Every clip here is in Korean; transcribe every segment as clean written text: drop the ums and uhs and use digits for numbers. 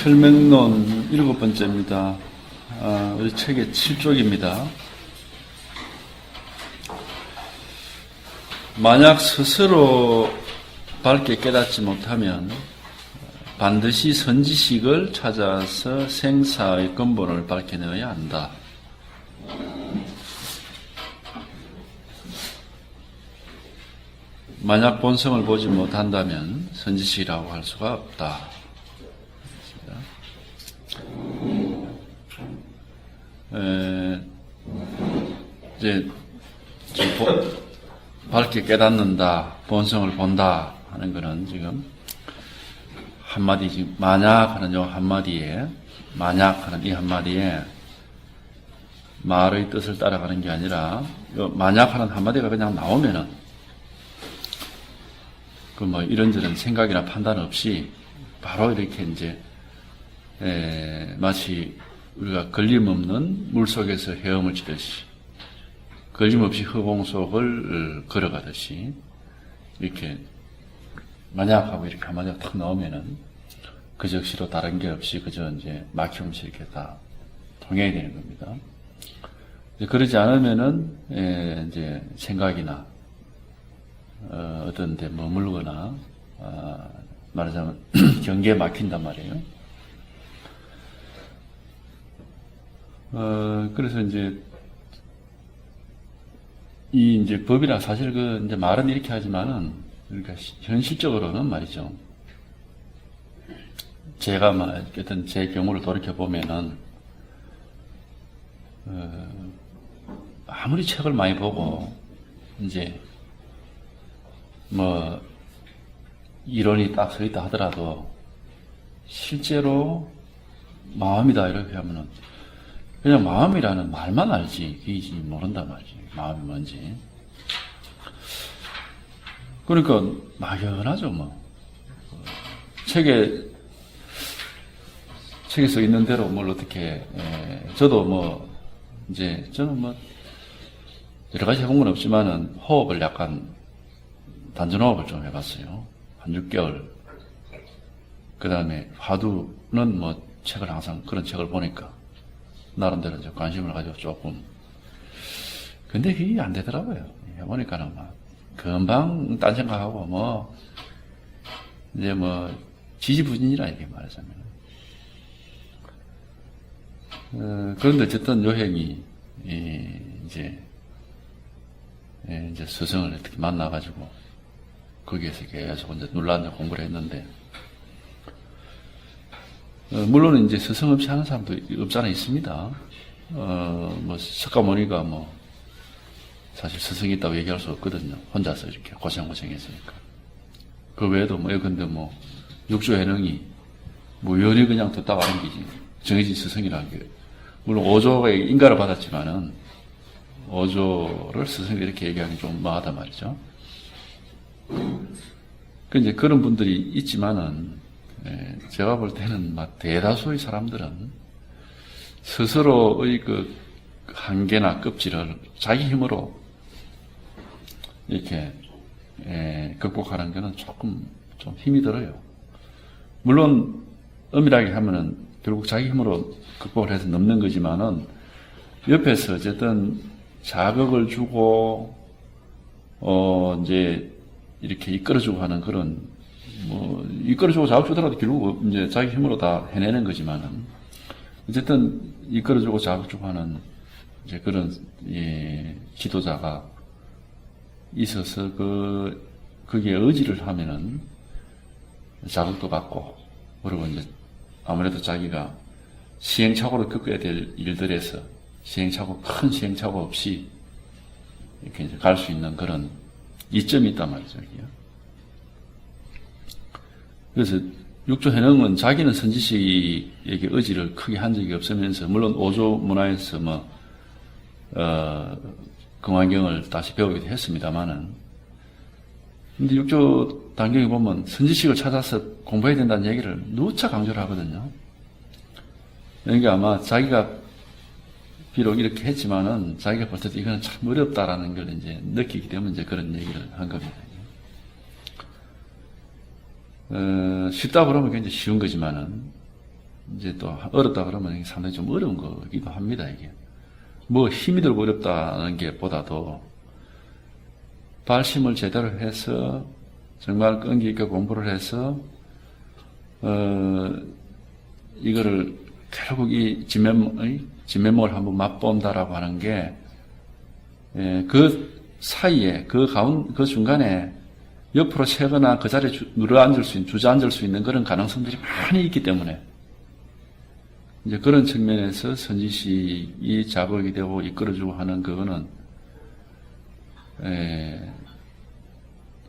설명론 7번째입니다. 우리 책의 7쪽입니다. 만약 스스로 밝게 깨닫지 못하면 반드시 선지식을 찾아서 생사의 근본을 밝혀내어야 한다. 만약 본성을 보지 못한다면 선지식이라고 할 수가 없다. 이제 밝게 깨닫는다, 본성을 본다 하는 것은 지금 한마디, 지금 만약 하는 요 한마디에, 만약 하는 이 한마디에 말의 뜻을 따라가는 게 아니라, 요 만약 하는 한마디가 그냥 나오면은, 그 뭐 이런저런 생각이나 판단 없이 바로 이렇게 이제, 마치 우리가 걸림없는 물 속에서 헤엄을 치듯이, 걸림없이 허공 속을 걸어가듯이, 이렇게, 만약 하고 이렇게 한마디가 탁 나오면은, 그 적시로 다른 게 없이 그저 이제 막힘없이 이렇게 다 통해야 되는 겁니다. 그러지 않으면은, 이제 생각이나, 어떤 데 머물거나, 말하자면, 경계에 막힌단 말이에요. 그래서 이제 법이라 사실 이제 말은 이렇게 하지만은, 그러니까 현실적으로는 말이죠. 제가 어떤 제 경우를 돌이켜보면은, 아무리 책을 많이 보고, 이제, 이론이 딱 서 있다 하더라도, 실제로 마음이다 이렇게 하면은, 그냥 마음이라는 말만 알지, 그게 모른단 말이지. 마음이 뭔지. 그러니까, 막연하죠, 뭐. 책에 서 있는 대로 뭘 어떻게, 저도 저는 여러 가지 해본 건 없지만은, 호흡을 약간, 단전호흡을 좀 해봤어요. 한 6개월. 그 다음에, 화두는 책을 항상 그런 책을 보니까, 나름대로 이제 관심을 가지고 조금. 근데 그게 안 되더라고요. 해보니까는 금방 딴 생각하고 지지부진이라 이렇게 말하자면. 그런데 어쨌든 요행이, 이제 스승을 어떻게 만나가지고, 거기에서 계속 이제 눌러앉아 공부를 했는데, 물론 이제 스승 없이 하는 사람도 없잖아 있습니다. 석가모니가 사실 스승이 있다고 얘기할 수 없거든요. 혼자서 이렇게 고생했으니까. 그 외에도 근데 육조해능이 우연히 그냥 듣다가 하는 게지. 정해진 스승이라는 게. 물론 오조의 인가를 받았지만은, 오조를 스승이 이렇게 얘기하기 좀 마하단 말이죠. 이제 그런 분들이 있지만은, 제가 볼 때는 대다수의 사람들은 스스로의 그 한계나 껍질을 자기 힘으로 이렇게 극복하는 것은 조금 좀 힘이 들어요. 물론 엄밀하게 하면은 결국 자기 힘으로 극복을 해서 넘는 거지만은 옆에서 어쨌든 자극을 주고 이제 이렇게 이끌어주고 하는 그런 이끌어주고 자극 주더라도 결국 이제 자기 힘으로 다 해내는 거지만은 어쨌든 이끌어주고 자극 주고 하는 이제 그런 지도자가 있어서 거기에 의지를 하면은 자극도 받고 그리고 이제 아무래도 자기가 시행착오를 겪어야 될 일들에서 큰 시행착오 없이 이렇게 이제 갈 수 있는 그런 이점이 있단 말이죠. 그래서 육조해능은 자기는 선지식에게 의지를 크게 한 적이 없으면서 물론 오조 문화에서 금환경을 다시 배우기도 했습니다만은 근데 육조 단경에 보면 선지식을 찾아서 공부해야 된다는 얘기를 누차 강조를 하거든요. 그러니까 아마 자기가 비록 이렇게 했지만은 자기가 볼 때도 이거는 참 어렵다라는 걸 이제 느끼기 때문에 이제 그런 얘기를 한 겁니다. 쉽다 그러면 굉장히 쉬운 거지만은 이제 또 어렵다 그러면 이게 상당히 좀 어려운 거기도 합니다, 이게. 뭐 힘이 들고 어렵다는 게 보다도 발심을 제대로 해서 정말 끈기 있게 공부를 해서, 이거를 결국 이 진면목을 한번 맛본다라고 하는 게, 그 사이에, 그 중간에 옆으로 새거나 그 자리에 주저앉을 수 있는 그런 가능성들이 많이 있기 때문에, 이제 그런 측면에서 선지식이 자극이 되고 이끌어주고 하는 그거는,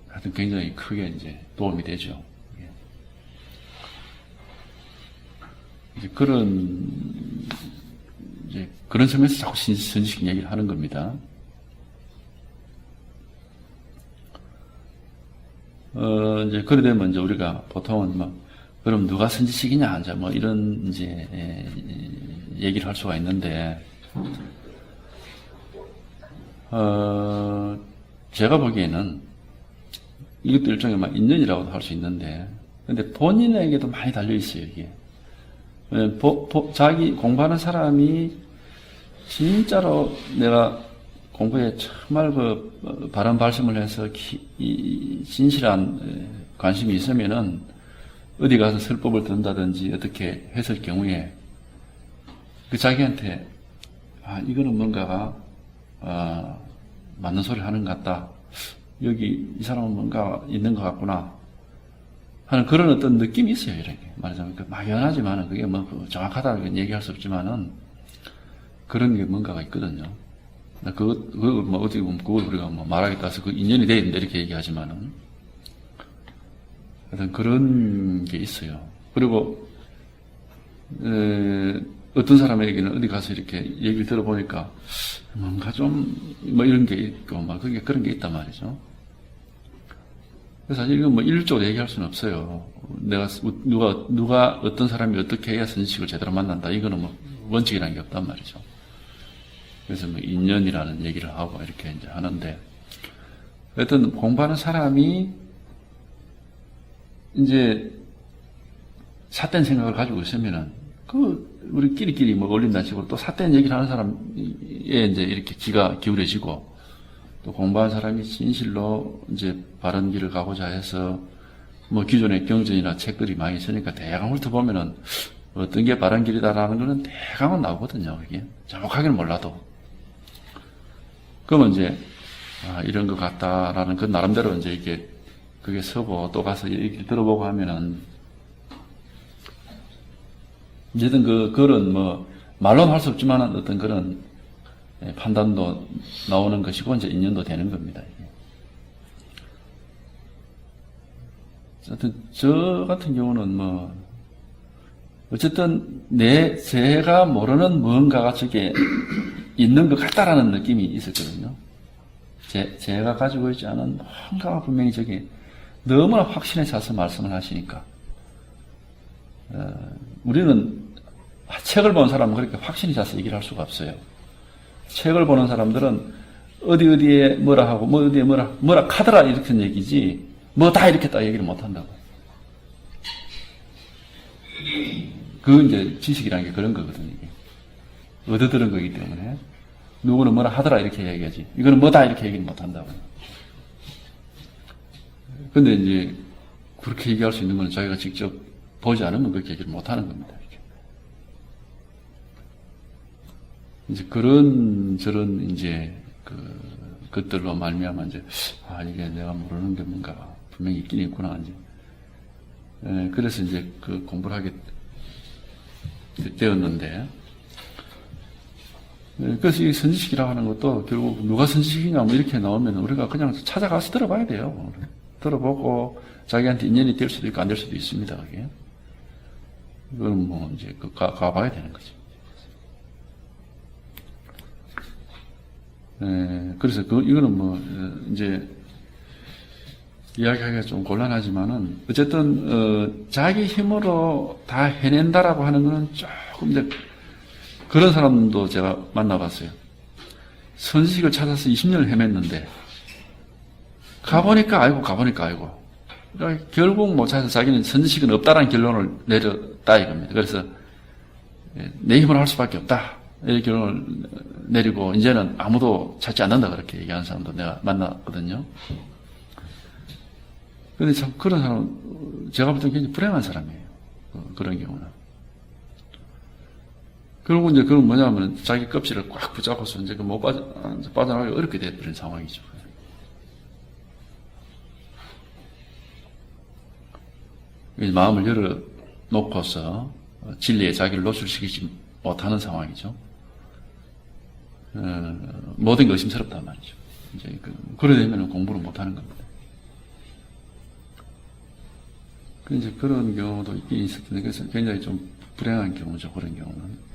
하여튼 굉장히 크게 이제 도움이 되죠. 이제 그런 측면에서 자꾸 선지식 얘기를 하는 겁니다. 이제 그래 되면 이제 우리가 보통은 그럼 누가 선지식이냐, 이제 이런 이제 얘기를 할 수가 있는데, 제가 보기에는 이것도 일종의 인연이라고도 할 수 있는데, 근데 본인에게도 많이 달려 있어요, 이게. 자기 공부하는 사람이 진짜로 내가 공부에 정말 바른 발심을 해서 진실한 관심이 있으면은 어디 가서 설법을 듣는다든지 어떻게 했을 경우에 그 자기한테 이거는 뭔가가 맞는 소리를 하는 것 같다. 여기 이 사람은 뭔가 있는 것 같구나 하는 그런 어떤 느낌이 있어요. 이렇게 말하자면 막연하지만은 그게 정확하다고 얘기할 수 없지만은 그런 게 뭔가가 있거든요. 어떻게 보면 그걸 우리가 말하겠다 해서 그 인연이 돼 있는데 이렇게 얘기하지만은 하여튼 그런 게 있어요. 그리고 어떤 사람에게는 어디 가서 이렇게 얘기를 들어보니까 뭔가 좀 이런 게 있고 그게 그런 게 있단 말이죠. 그래서 사실 이건 일적으로 얘기할 수는 없어요. 누가 어떤 사람이 어떻게 해야 선지식을 제대로 만난다. 이거는 원칙이라는 게 없단 말이죠. 그래서 인연이라는 얘기를 하고 이렇게 이제 하는데, 하여튼 공부하는 사람이 이제 삿된 생각을 가지고 있으면은 우리 끼리끼리 어울린다는 식으로 또 삿된 얘기를 하는 사람에 이제 이렇게 귀가 기울여지고, 또 공부한 사람이 진실로 이제 바른 길을 가고자 해서 기존의 경전이나 책들이 많이 있으니까 대강 훑어보면은 어떤 게 바른 길이다라는 거는 대강은 나오거든요. 그게 정확하게는 몰라도. 그러면 이제 이런 것 같다라는 그 나름대로 이제 이게 그게 서고 또 가서 얘기를 들어보고 하면은 어쨌든 그런 말로는 할 수 없지만 어떤 그런 판단도 나오는 것이고 이제 인연도 되는 겁니다. 이게. 어쨌든 저 같은 경우는 어쨌든 제가 모르는 무언가가 저게 있는 것 같다라는 느낌이 있었거든요. 제가 가지고 있지 않은 뭔가가 분명히 저게 너무나 확신에 차서 말씀을 하시니까, 우리는 책을 본 사람은 그렇게 확신이 차서 얘기를 할 수가 없어요. 책을 보는 사람들은 어디에 뭐라 하고, 어디에 뭐라 카더라 이렇게 얘기지, 다 이렇게 딱 얘기를 못 한다고. 이제 지식이라는 게 그런 거거든요, 이게. 얻어들은 거기 때문에. 누구는 뭐라 하더라 이렇게 얘기하지. 이거는 뭐다 이렇게 얘기를 못 한다고. 근데 이제 그렇게 얘기할 수 있는 건 자기가 직접 보지 않으면 그렇게 얘기를 못 하는 겁니다. 이제 저런 이제 것들로 말미암아 이제 이게 내가 모르는 게 뭔가 분명히 있긴 있구나 이제. 그래서 이제 공부를 하게 되었는데, 그래서 이 선지식이라고 하는 것도 결국 누가 선지식이냐 이렇게 나오면 우리가 그냥 찾아가서 들어봐야 돼요. 들어보고 자기한테 인연이 될 수도 있고 안 될 수도 있습니다. 그게. 이건 이제 가봐야 되는 거죠. 그래서 이거는 이제 이야기하기가 좀 곤란하지만은 어쨌든 자기 힘으로 다 해낸다라고 하는 거는 조금 이제 그런 사람도 제가 만나봤어요. 선지식을 찾아서 20년을 헤맸는데 가보니까 알고 그러니까 결국 못 찾아서 자기는 선지식은 없다라는 결론을 내렸다 이겁니다. 그래서 내 힘으로 할 수밖에 없다. 이렇게 결론을 내리고 이제는 아무도 찾지 않는다 그렇게 얘기하는 사람도 내가 만났거든요. 근데 참 그런 사람 제가 볼 때는 굉장히 불행한 사람이에요. 그런 경우는. 그리고 이제 그건 뭐냐면 자기 껍질을 꽉 붙잡고서 이제 못 빠져나가기 어렵게 돼버린 상황이죠. 마음을 열어놓고서 진리에 자기를 노출시키지 못하는 상황이죠. 모든 게 의심스럽단 말이죠. 이제 그래 되면 공부를 못하는 겁니다. 이제 그런 경우도 있긴 있을 텐데, 그래서 굉장히 좀 불행한 경우죠, 그런 경우는.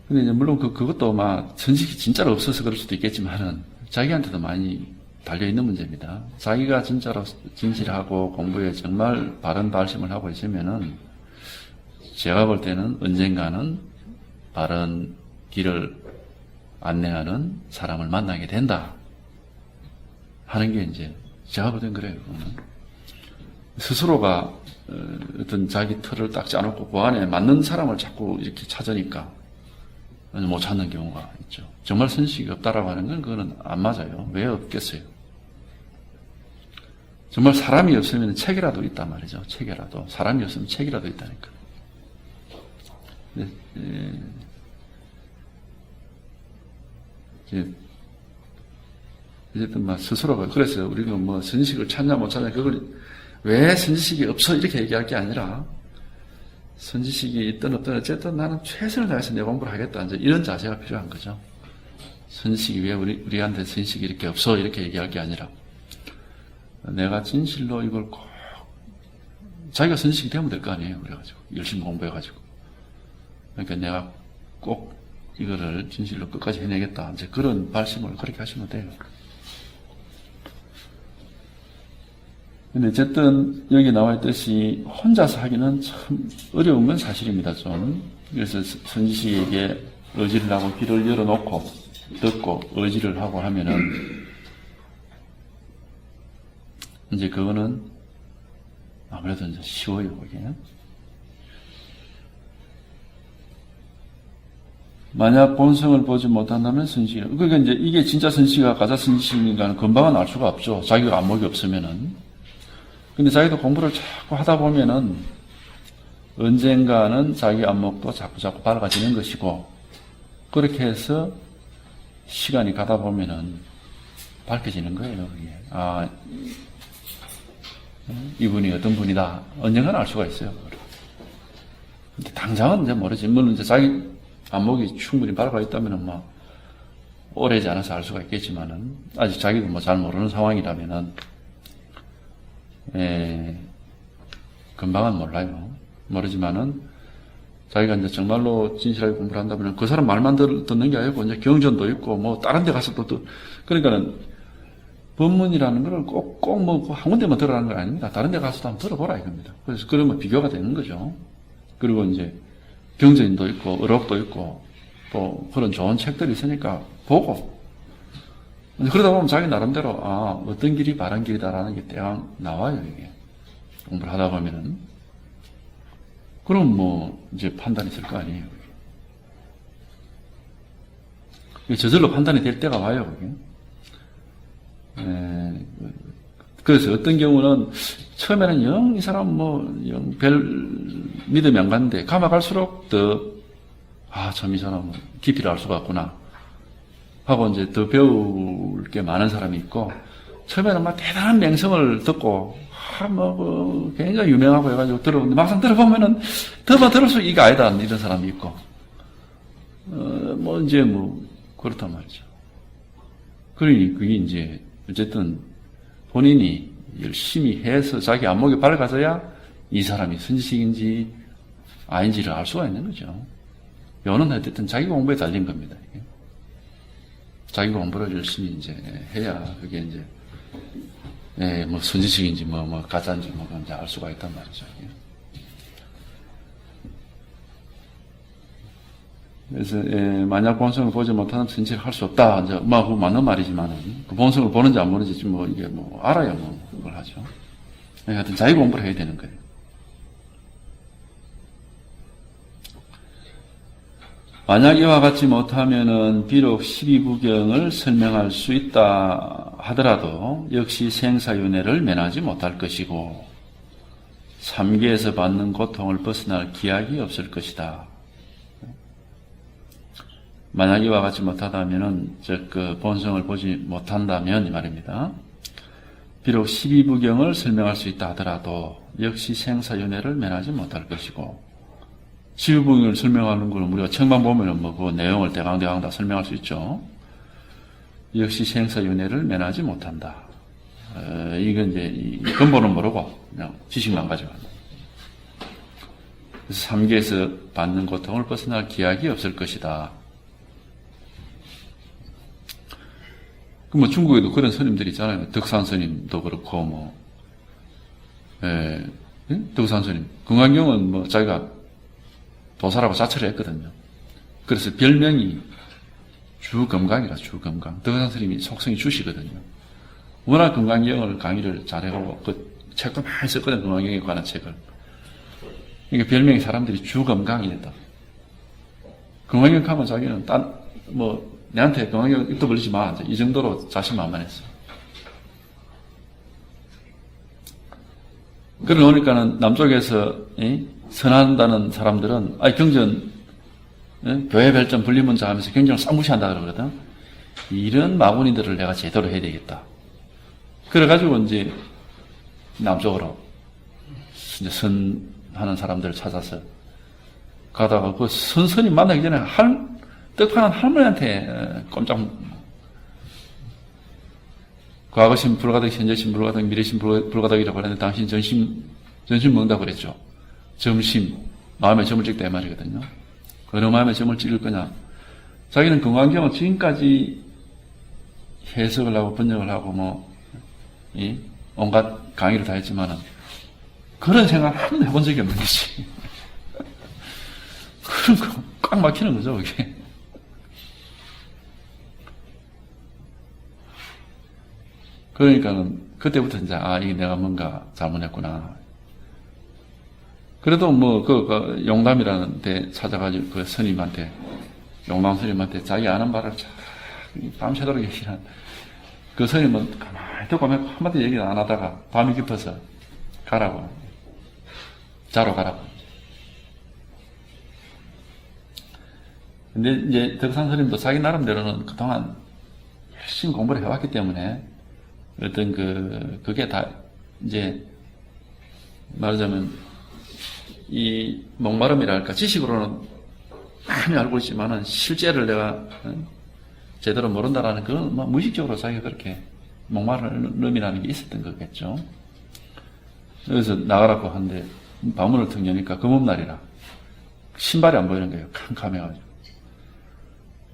근데 이제 물론 그것도 막 선식이 진짜로 없어서 그럴 수도 있겠지만은 자기한테도 많이 달려있는 문제입니다. 자기가 진짜로 진실하고 공부에 정말 바른 발심을 하고 있으면은 제가 볼 때는 언젠가는 바른 길을 안내하는 사람을 만나게 된다 하는 게 이제 제가 볼 땐 그래요. 스스로가 어떤 자기 틀을 딱 짜놓고 그 안에 맞는 사람을 자꾸 이렇게 찾으니까 못 찾는 경우가 있죠. 정말 선식이 없다라고 하는 건 그거는 안 맞아요. 왜 없겠어요? 정말 사람이 없으면 책이라도 있단 말이죠. 책이라도. 사람이 없으면 책이라도 있다니까. 어쨌든 막 스스로가 그래서 우리가 뭐 선식을 찾냐 못 찾냐 그걸 왜 선지식이 없어 이렇게 얘기할 게 아니라 선지식이 있든 없든 어쨌든 나는 최선을 다해서 내 공부를 하겠다 이제 이런 자세가 필요한 거죠. 선지식이 왜 우리한테 선지식이 이렇게 없어 이렇게 얘기할 게 아니라 내가 진실로 이걸 꼭 자기가 선지식이 되면 될 거 아니에요. 그래가지고 열심히 공부해가지고 그러니까 내가 꼭 이거를 진실로 끝까지 해내겠다 이제 그런 발심을 그렇게 하시면 돼요. 근데 어쨌든 여기 나와 있듯이 혼자서 하기는 참 어려운 건 사실입니다, 좀. 그래서 선지식에게 의지를 하고 귀를 열어놓고 듣고 의지를 하고 하면은 이제 그거는 아무래도 이제 쉬워요, 그게. 만약 본성을 보지 못한다면 선지식, 그러니까 이제 이게 진짜 선지식인가 가짜 선지식인가는 금방은 알 수가 없죠. 자기가 안목이 없으면은. 근데 자기도 공부를 자꾸 하다 보면은 언젠가는 자기 안목도 자꾸 밝아지는 것이고 그렇게 해서 시간이 가다 보면은 밝혀지는 거예요. 그게. 아, 이분이 어떤 분이다. 언젠가는 알 수가 있어요. 근데 당장은 이제 모르지. 물론 이제 자기 안목이 충분히 밝아 있다면은 뭐 오래지 않아서 알 수가 있겠지만은 아직 자기도 뭐 잘 모르는 상황이라면은 금방은 몰라요. 모르지만은 자기가 이제 정말로 진실하게 공부를 한다면 그 사람 말만 듣는 게 아니고 이제 경전도 있고 뭐 다른 데 가서 또 그러니까는 법문이라는 걸 꼭 뭐 한 군데만 들으라는 건 아닙니다. 다른 데 가서도 한번 들어보라 이겁니다. 그래서 그러면 비교가 되는 거죠. 그리고 이제 경전도 있고 의록도 있고 또 그런 좋은 책들이 있으니까 보고 그러다 보면 자기 나름대로 어떤 길이 바른 길이다라는 게 대강 나와요. 이게 공부를 하다 보면은 그럼 뭐 이제 판단이 될 거 아니에요. 이게 저절로 판단이 될 때가 와요. 그게. 그래서 어떤 경우는 처음에는 영 이 사람 뭐 영 별 믿음이 안 갔는데 가면 갈수록 더 참 이 사람은 깊이를 알 수가 없구나 하고 이제 더 배울 게 많은 사람이 있고 처음에는 막 대단한 명성을 듣고 굉장히 유명하고 해가지고 들어보는데 막상 들어보면은 더만 들을수록 이게 아니다 이런 사람이 있고 뭐 이제 뭐 그렇단 말이죠. 그러니 그게 이제 어쨌든 본인이 열심히 해서 자기 안목이 밝아져야 이 사람이 선지식인지 아닌지를 알 수가 있는 거죠. 요는 어쨌든 자기 공부에 달린 겁니다. 이게. 자기 공부를 열심히 이제 해야 그게 이제 뭐 선지식인지 뭐 가짜인지 뭐 이제 알 수가 있단 말이죠. 그래서 만약 본성을 보지 못하는 선지를 할 수 없다. 이제 뭐 그거 맞는 말이지만은 그 본성을 보는지 안 보는지 뭐 이게 뭐 알아야 뭐 그걸 하죠. 하여튼 자기 공부를 해야 되는 거예요. 만약 이와 같이 못하면은 비록 12부경을 설명할 수 있다 하더라도 역시 생사윤회를 면하지 못할 것이고 삼계에서 받는 고통을 벗어날 기약이 없을 것이다. 만약 이와 같이 못하다면은 그 본성을 보지 못한다면 이 말입니다. 비록 12부경을 설명할 수 있다 하더라도 역시 생사윤회를 면하지 못할 것이고 12부경을 설명하는 것은 우리가 책만 보면은 뭐 그 내용을 대강대강 다 설명할 수 있죠. 역시 생사윤회를 면하지 못한다. 이건 이제 이 근본은 모르고 그냥 지식만 가지고. 그래서 삼계에서 받는 고통을 벗어날 기약이 없을 것이다. 뭐 중국에도 그런 스님들이 있잖아요. 덕산 스님도 그렇고 뭐, 덕산 스님. 금강경은 뭐 자기가 도사라고 자처를 했거든요. 그래서 별명이 주금강이라 주금강. 덕산 스님이 속성이 주시거든요. 워낙 금강경을 강의를 잘해가고 그 책도 많이 썼거든요. 금강경에 관한 책을. 그러니까 별명이 사람들이 주금강이랬다. 금강경 하면 자기는 내한테 금강경 입도 벌리지 마. 이 정도로 자신만만했어. 그러니까는 남쪽에서 선한다는 사람들은 경전 교회 별점 분리문자 하면서 경전을 싹 무시한다 그러거든. 이런 마구니들을 내가 제대로 해야 되겠다. 그래가지고 이제 남쪽으로 이제 선하는 사람들을 찾아서 가다가 그 선선이 만나기 전에 떡파는 할머니한테 꼼짝, 과거신 불가덕, 현재신 불가덕, 미래신 불가덕이라고 하는데 당신 전심 먹는다고 그랬죠. 점심, 마음에 점을 찍다 이 말이거든요. 어느 마음에 점을 찍을 거냐. 자기는 금강경을 지금까지 해석을 하고 번역을 하고 온갖 강의를 다 했지만은 그런 생각을 한 번도 해본 적이 없는 거지. 그런 거 꽉 막히는 거죠, 그게. 그러니까는 그때부터 이제 이게 내가 뭔가 잘못했구나. 그래도 그 용담이라는 데 찾아가지고 그 스님한테 용담 스님한테 자기 아는 바를 밤새도록 얘기한 그 스님은 가만히 듣고 한마디 얘기를 안 하다가 밤이 깊어서 가라고 자러 가라고. 근데 이제 덕산 스님도 자기 나름대로는 그동안 열심히 공부를 해왔기 때문에 어떤 그게 다 이제 말하자면 이 목마름이랄까 지식으로는 많이 알고 있지만은 실제를 내가 제대로 모른다라는 그건 무의식적으로 자기가 그렇게 목마름이라는 게 있었던 거겠죠. 그래서 나가라고 하는데 방문을 턱 여니까 금음날이라 신발이 안 보이는 거예요. 캄캄해가지고.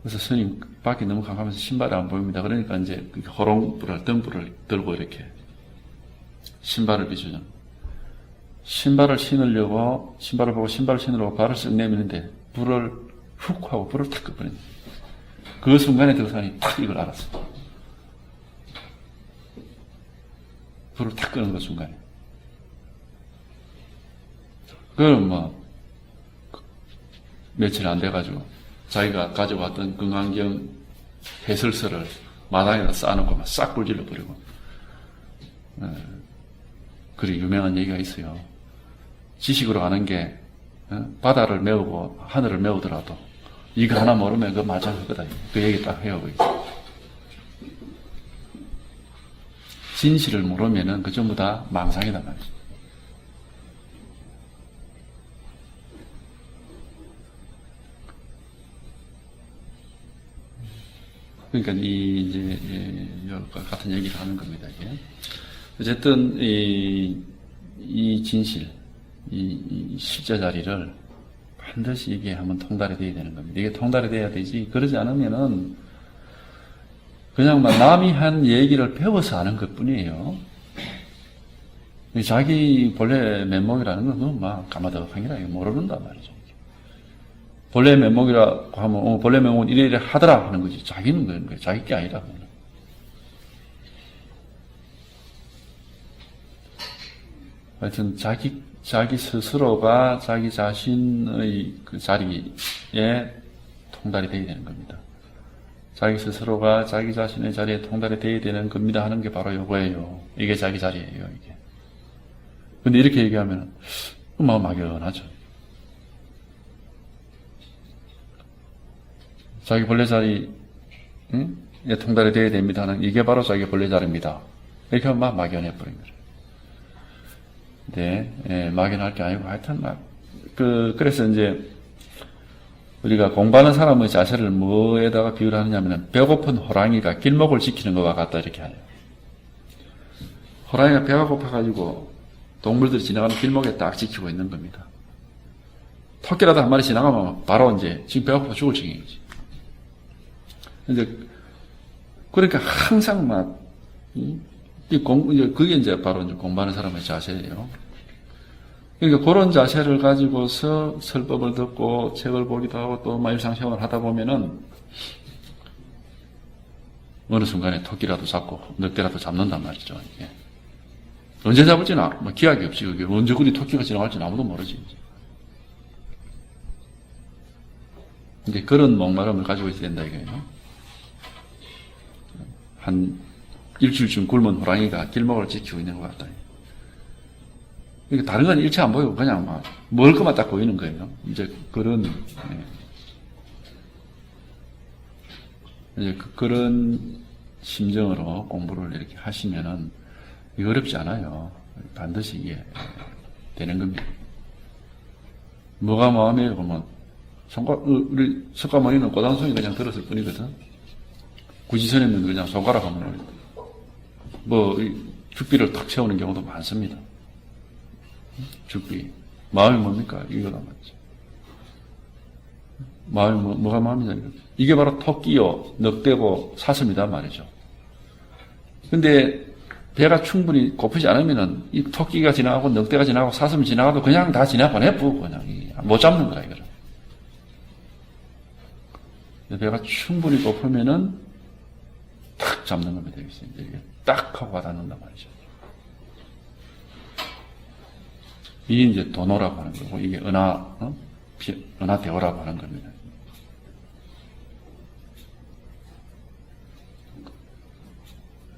그래서 스님 밖에 너무 캄캄해서 신발이 안 보입니다. 그러니까 이제 호롱불을 등불을 들고 이렇게 신발을 비추죠. 신발을 신으려고 신발을 보고 신발을 신으려고 발을 쓱 내미는데 불을 훅 하고 불을 탁 꺼버린. 그 순간에 덕산이 탁 이걸 알았어. 불을 탁 끄는 그 순간에. 그럼 며칠 안 돼가지고 자기가 가지고 왔던 금강경 해설서를 마당에다 쌓아놓고 싹 불질러 버리고. 그리 유명한 얘기가 있어요. 지식으로 아는 게 바다를 메우고 하늘을 메우더라도 이거 하나 모르면 그거 마장할 거다. 그 얘기 딱 해요. 진실을 모르면은 그 전부 다 망상이다 말이죠. 그러니까 이제 같은 얘기를 하는 겁니다. 이게. 어쨌든 이 진실, 이 실제 자리를 반드시 이게 한번 통달이 돼야 되는 겁니다. 이게 통달이 돼야 되지. 그러지 않으면은 그냥 남이 한 얘기를 배워서 아는 것뿐이에요. 자기 본래 면목이라는 건 그건 까마득한 게라 모르는단 말이죠. 본래 면목이라고 하면 본래 면목은 이래 하더라 하는 거지. 자기는 그런 거예요. 자기 게 아니라. 하여튼 자기 스스로가 자기 자신의 그 자리에 통달이 되어야 되는 겁니다. 자기 스스로가 자기 자신의 자리에 통달이 되어야 되는 겁니다 하는 게 바로 요거예요. 이게 자기 자리예요, 이게. 근데 이렇게 얘기하면 마음 막연하죠. 자기 본래 자리, 예, 통달이 되어야 됩니다 하는 이게 바로 자기 본래 자리입니다. 이렇게 하면 막 막연해버린 거죠. 네, 예, 막연할 게 아니고 하여튼 그래서 이제 우리가 공부하는 사람의 자세를 뭐에다가 비유를 하느냐면 배고픈 호랑이가 길목을 지키는 것과 같다 이렇게 하네요. 호랑이가 배가 고파가지고 동물들이 지나가는 길목에 딱 지키고 있는 겁니다. 토끼라도 한 마리 지나가면 바로 이제 지금 배가 고파 죽을 지경이지. 이제 그러니까 항상 막 그게 이제 바로 이제 공부하는 사람의 자세예요. 그러니까 그런 자세를 가지고서 설법을 듣고 책을 보기도 하고 또 일상생활을 하다 보면은 어느 순간에 토끼라도 잡고 늑대라도 잡는단 말이죠. 이게. 언제 잡을지는 뭐 기약이 없지. 그게 언제 그리 토끼가 지나갈지는 아무도 모르지. 이제 그런 목마름을 가지고 있어야 된다 이거예요. 한 일주일쯤 굶은 호랑이가 길목을 지키고 있는 것 같다. 그러니까 다른 건 일체 안 보이고 그냥 막 먹을 것만 딱 보이는 거예요. 이제 그런 이제 그런 심정으로 공부를 이렇게 하시면은 이거 어렵지 않아요. 반드시 이게 되는 겁니다. 뭐가 마음에 보면 우리 석가모니는 꼬당송이 그냥 들었을 뿐이거든. 구지선에는 그냥 손가락 하면 죽비를 탁 채우는 경우도 많습니다. 죽비. 마음이 뭡니까? 이거란 말이죠. 마음이 뭐가 마음이냐? 이게 바로 토끼요, 늑대고 사슴이다 말이죠. 근데 배가 충분히 고프지 않으면은 이 토끼가 지나가고 늑대가 지나가고 사슴이 지나가도 그냥 다 지나보내고 그냥 못 잡는 거야, 이거를. 배가 충분히 고프면은 탁 잡는 겁니다. 이게 딱 하고 와닿는단 말이죠. 이게 이제 도노라고 하는 거고, 이게 은하대오라고 하는 겁니다.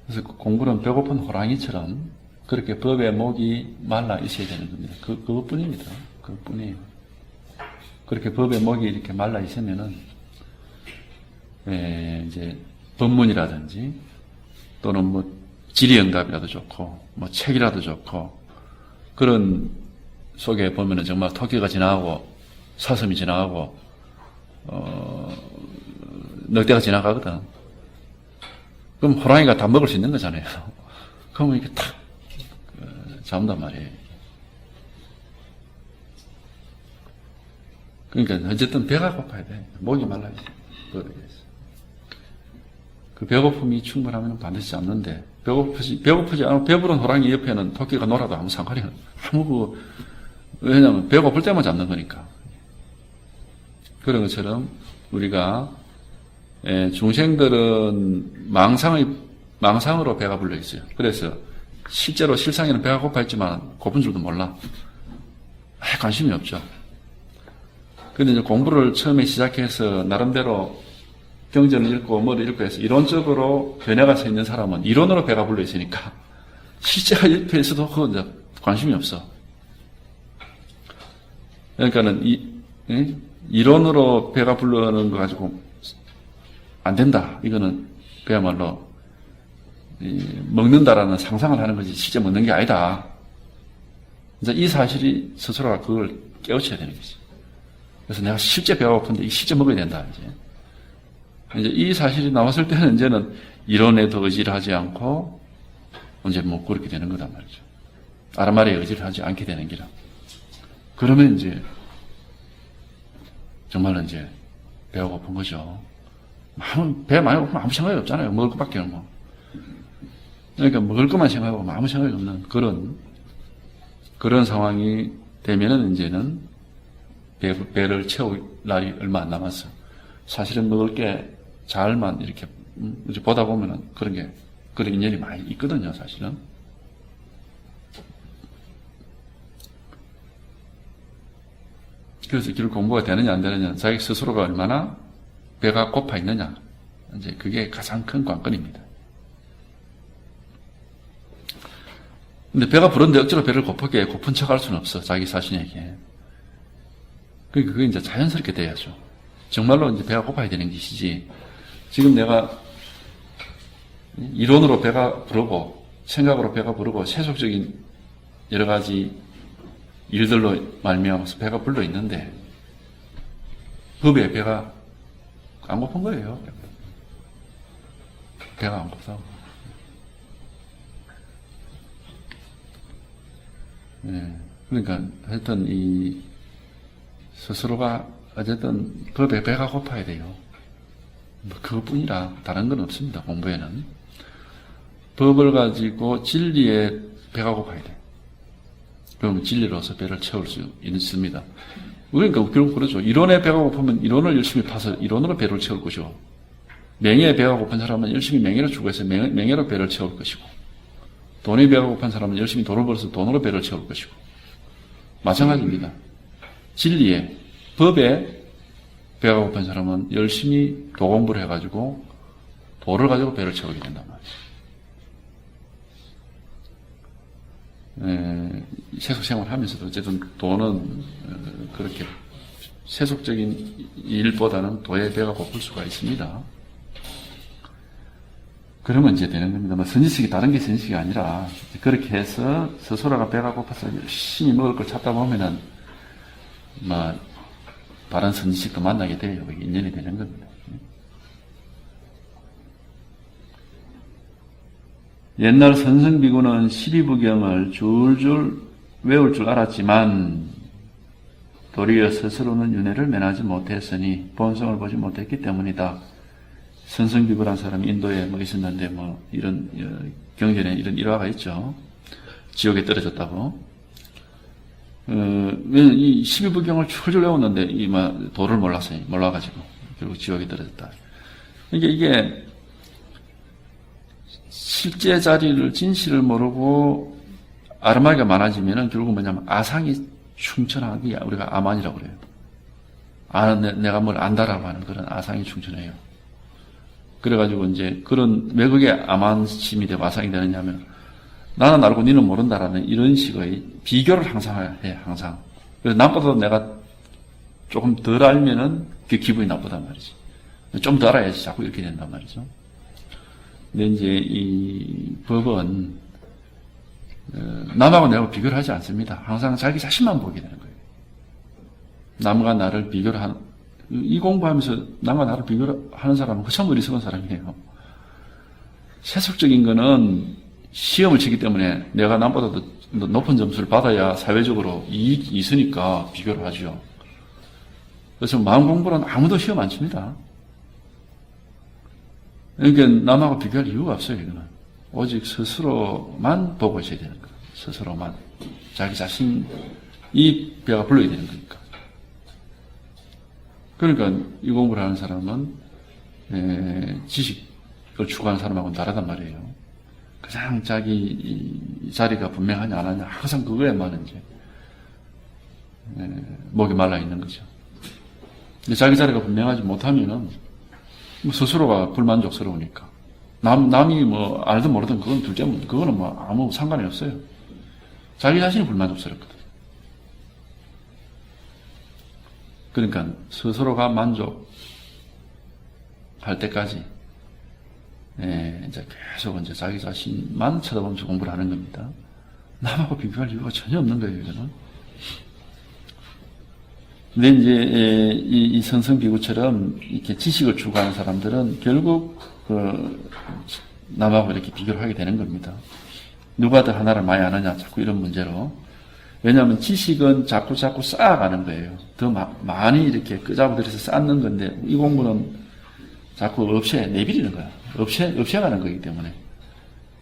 그래서 공부는 배고픈 호랑이처럼 그렇게 법의 목이 말라 있어야 되는 겁니다. 그것뿐입니다. 그것뿐이에요. 그렇게 법의 목이 이렇게 말라 있으면은, 이제 법문이라든지 또는 뭐 지리응답이라도 좋고, 뭐 책이라도 좋고, 그런 속에 보면은 정말 토끼가 지나가고 사슴이 지나가고 늑대가 지나가거든. 그럼 호랑이가 다 먹을 수 있는 거잖아요. 그러면 이렇게 탁 잡는단 말이에요. 그러니까 어쨌든 배가 고파야 돼. 목이 말라야 돼. 그 배고픔이 충분하면 반드시 잡는데 배고프지 않고 배부른 호랑이 옆에는 토끼가 놀아도 아무 상관이 없어요. 왜냐하면 배고플 때만 잡는 거니까. 그런 것처럼 우리가 중생들은 망상으로 배가 불러 있어요. 그래서 실제로 실상에는 배가 고파 있지만 고픈 줄도 몰라. 관심이 없죠. 그런데 이제 공부를 처음에 시작해서 나름대로 경전을 읽고 뭐를 읽고 해서 이론적으로 변해가 서 있는 사람은 이론으로 배가 불러 있으니까 실제가 옆에 있어도 그건 이제 관심이 없어. 그러니까는 이론으로 배가 불러는 거 가지고 안 된다. 이거는 그야말로 먹는다라는 상상을 하는 거지 실제 먹는 게 아니다. 이제 이 사실이 스스로가 그걸 깨우쳐야 되는 거지. 그래서 내가 실제 배가 고픈데 실제 먹어야 된다. 이제 이 사실이 나왔을 때는 이제는 이론에도 의지를 하지 않고 이제 뭐 그렇게 되는 거단 말이죠. 아라말에 의지를 하지 않게 되는 기라. 그러면 이제 정말로 이제 배가 고픈 거죠. 배 많이 고프면 아무 생각이 없잖아요. 먹을 것밖에 없고. 그러니까 먹을 것만 생각하고 아무 생각이 없는 그런 상황이 되면은 이제는 배를 채울 날이 얼마 안 남았어. 사실은 먹을 게 잘만 이렇게 보다 보면은 그런 인연이 많이 있거든요, 사실은. 그래서 길 공부가 되느냐 안 되느냐 자기 스스로가 얼마나 배가 고파 있느냐. 이제 그게 가장 큰 관건입니다. 근데 배가 부른데 억지로 배를 고픈 척 할 수는 없어. 자기 자신에게. 그러니까 그게 이제 자연스럽게 돼야죠. 정말로 이제 배가 고파야 되는 것이지. 지금 내가 이론으로 배가 부르고, 생각으로 배가 부르고, 세속적인 여러 가지 일들로 말미암아서 배가 불러 있는데, 법에 배가 안 고픈 거예요. 배가 안 고프다고. 네. 그러니까 하여튼 이 스스로가 어쨌든 법에 배가 고파야 돼요. 뭐 그것뿐이라 다른 건 없습니다. 공부에는 법을 가지고 진리에 배가 고파야 돼. 그럼 진리로서 배를 채울 수 있습니다. 그러니까 결국 그러죠. 이론에 배가 고프면 이론을 열심히 파서 이론으로 배를 채울 것이고, 명예에 배가 고픈 사람은 열심히 명예를 추구해서 명예로 배를 채울 것이고, 돈에 배가 고픈 사람은 열심히 돈을 벌어서 돈으로 배를 채울 것이고, 마찬가지입니다. 진리에, 법에 배가 고픈 사람은 열심히 도 공부를 해가지고 도를 가지고 배를 채우게 된단 말이에요. 세속 생활을 하면서도 어쨌든 도는 그렇게 세속적인 일보다는 도에 배가 고플 수가 있습니다. 그러면 이제 되는 겁니다. 뭐 선지식이 다른 게 선지식이 아니라 그렇게 해서 스스로가 배가 고파서 열심히 먹을 걸 찾다 보면은 뭐 다른 선지식도 만나게 돼요. 그게 인연이 되는 겁니다. 옛날 선성비구는 12부경을 줄줄 외울 줄 알았지만 도리어 스스로는 윤회를 면하지 못했으니 본성을 보지 못했기 때문이다. 선성비구란 사람이 인도에 뭐 있었는데 뭐 이런 경전에 이런 일화가 있죠. 지옥에 떨어졌다고. 이 12부경을 줄줄 외웠는데 도를 몰라가지고 결국 지옥에 떨어졌다. 이게 실제 자리를 진실을 모르고 아르마기가 많아지면은 결국 뭐냐면 아상이 충천하기 우리가 아만이라고 그래요. 내가 뭘 안다라고 하는 그런 아상이 충천해요. 그래가지고 이제 왜 그게 아만심이 되고 아상이 되느냐면 나는 알고 니는 모른다라는 이런 식의 비교를 항상 해, 항상. 그래서 남보다 내가 조금 덜 알면은 그 기분이 나쁘단 말이지. 좀 더 알아야지 자꾸 이렇게 된단 말이죠. 근데 이제 이 법은, 남하고 내하고 비교를 하지 않습니다. 항상 자기 자신만 보게 되는 거예요. 남과 나를 비교를 이 공부하면서 남과 나를 비교를 하는 사람은 그참 어리석은 사람이에요. 세속적인 거는 시험을 치기 때문에 내가 남보다 더 높은 점수를 받아야 사회적으로 이익이 있으니까 비교를 하죠. 그래서 마음 공부는 아무도 시험 안 칩니다. 그러니까 남하고 비교할 이유가 없어요, 이거는. 오직 스스로만 보고 있어야 되는 거예요. 스스로만. 자기 자신이 배가 불러야 되는 거니까. 그러니까 이 공부를 하는 사람은 지식을 추구하는 사람하고는 다르단 말이에요. 가장 자기 자리가 분명하냐 안 하냐 항상 그거에만 이제 목이 말라 있는 거죠. 근데 자기 자리가 분명하지 못하면은 스스로가 불만족스러우니까 남이 뭐 알든 모르든 그건 둘째 문제. 그거는 뭐 아무 상관이 없어요. 자기 자신이 불만족스럽거든. 그러니까 스스로가 만족할 때까지 이제 계속 이제 자기 자신만 쳐다보면서 공부를 하는 겁니다. 남하고 비교할 이유가 전혀 없는 거예요, 이거는. 근데 이제 이 선성비구처럼 이렇게 지식을 추구하는 사람들은 결국 남하고 이렇게 비교를 하게 되는 겁니다. 누가 더 하나를 많이 아느냐, 자꾸 이런 문제로. 왜냐하면 지식은 자꾸 쌓아가는 거예요. 더 많이 이렇게 끄잡아들여서 쌓는 건데 이 공부는 자꾸 내비리는 거야. 없애가는 거기 때문에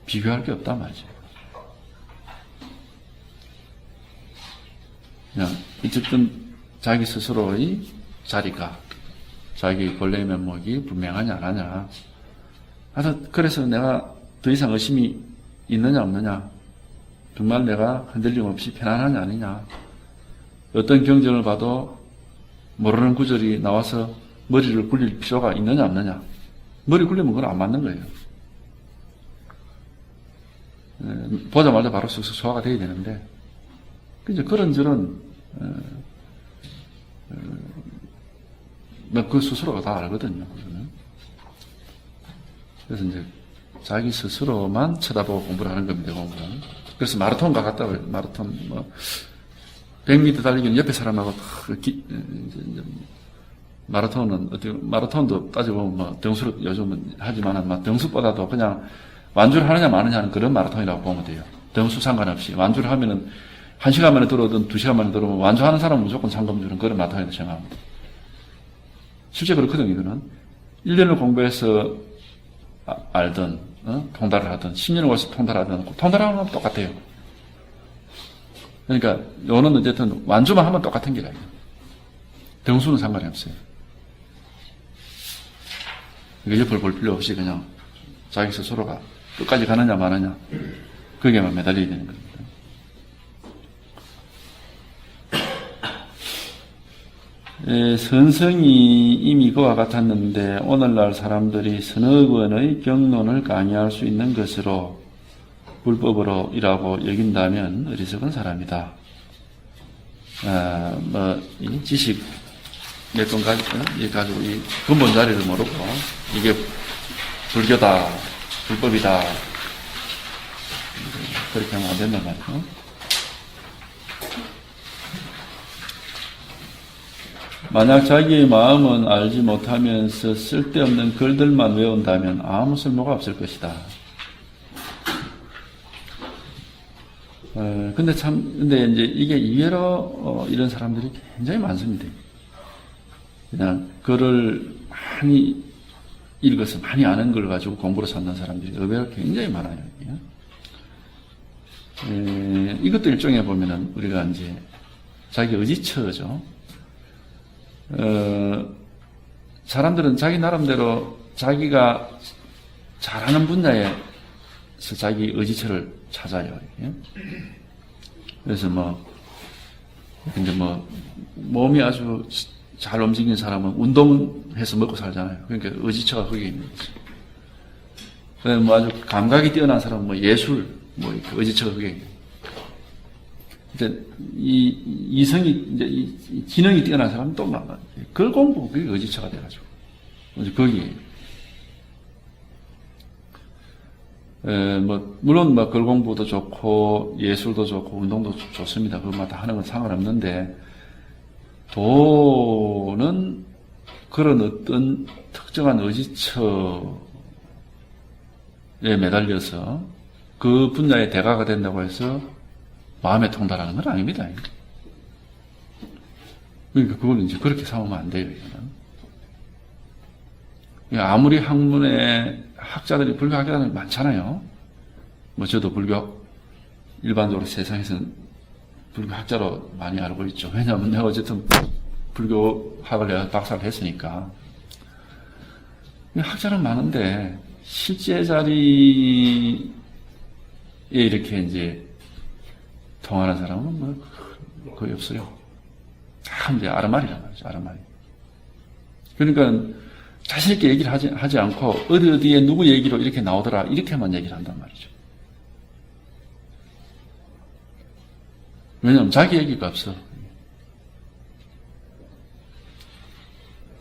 비교할 게 없단 말이죠. 그냥 어쨌든 자기 스스로의 자리가 자기 본래의 면목이 분명하냐 안 하냐. 그래서 내가 더 이상 의심이 있느냐 없느냐, 정말 내가 흔들림 없이 편안하냐 아니냐, 어떤 경전을 봐도 모르는 구절이 나와서 머리를 굴릴 필요가 있느냐 없느냐. 머리 굴리면 그건 안 맞는 거예요. 보자마자 바로 쑥쑥 소화가 돼야 되는데 이제 그런저런 그 스스로가 다 알거든요. 그거는. 그래서 이제 자기 스스로만 쳐다보고 공부를 하는 겁니다. 공부는. 그래서 마라톤과 같다고요. 마라톤 100m 달리기는 옆에 사람하고 마라톤은 어떻게 마라톤도 따져보면 뭐 등수로 요즘은 하지만은 등수보다도 그냥 완주를 하느냐 마느냐는 그런 마라톤이라고 보면 돼요. 등수 상관없이 완주를 하면은 1시간 만에 들어오든 2시간 만에 들어오면 완주하는 사람은 무조건 상금 주는 그런 마라톤이라고 생각합니다. 실제 그렇거든요. 이거는 1년을 공부해서 알든 통달을 하든 10년을 걸쳐서 통달하든 통달하는 건 똑같아요. 그러니까 요는 어쨌든 완주만 하면 똑같은 게라요. 등수는 상관이 없어요. 그러니까 옆을 볼 필요 없이 그냥 자기 스스로가 끝까지 가느냐 마느냐 거기에만 매달려야 되는 겁니다. 선성이 이미 그와 같았는데 오늘날 사람들이 서너 권의 경론을 강의할 수 있는 것으로 불법으로 이라고 여긴다면 어리석은 사람이다. 이 지식 몇 건 가지고 이 근본 자리를 모르고 이게 불교다, 불법이다 그렇게 하면 안 된단 말이죠. 만약 자기의 마음은 알지 못하면서 쓸데없는 글들만 외운다면 아무 쓸모가 없을 것이다. 근데 이제 이게 의외로 이런 사람들이 굉장히 많습니다. 그냥 글을 많이 읽어서 많이 아는 걸 가지고 공부를 삼는 사람들이 의외로 굉장히 많아요. 이것도 일종의 보면은 우리가 이제 자기 의지처죠. 사람들은 자기 나름대로 자기가 잘하는 분야에서 자기 의지처를 찾아요. 그래서 근데 몸이 아주 잘 움직이는 사람은 운동해서 먹고 살잖아요. 그러니까 의지처가 거기에 있는 거죠. 그다음에 아주 감각이 뛰어난 사람은 예술, 의지처가 거기에 있는 거죠. 이제 이성이, 이제 이 기능이 뛰어난 사람은 또 글 공부, 그게 의지처가 돼가지고. 이제 거기에. 물론 글 공부도 좋고, 예술도 좋고, 운동도 좋습니다. 그것마다 하는 건 상관없는데, 도는 그런 어떤 특정한 의지처에 매달려서 그 분야의 대가가 된다고 해서 마음에 통달하는 건 아닙니다. 그러니까 그걸 이제 그렇게 삼으면 안 돼요, 이거는. 아무리 학문의 학자들이, 불교 학자들이 많잖아요. 저도 불교, 일반적으로 세상에서는 불교 학자로 많이 알고 있죠. 왜냐하면 내가 어쨌든 불교학을 내가 박사를 했으니까. 학자는 많은데, 실제 자리에 이렇게 이제 통하는 사람은 거의 없어요. 다 이제 아르마리란 말이죠, 아르마리. 그러니까 자신있게 얘기를 하지 않고 어디에 누구 얘기로 이렇게 나오더라, 이렇게만 얘기를 한단 말이죠. 왜냐하면 자기 얘기가 없어.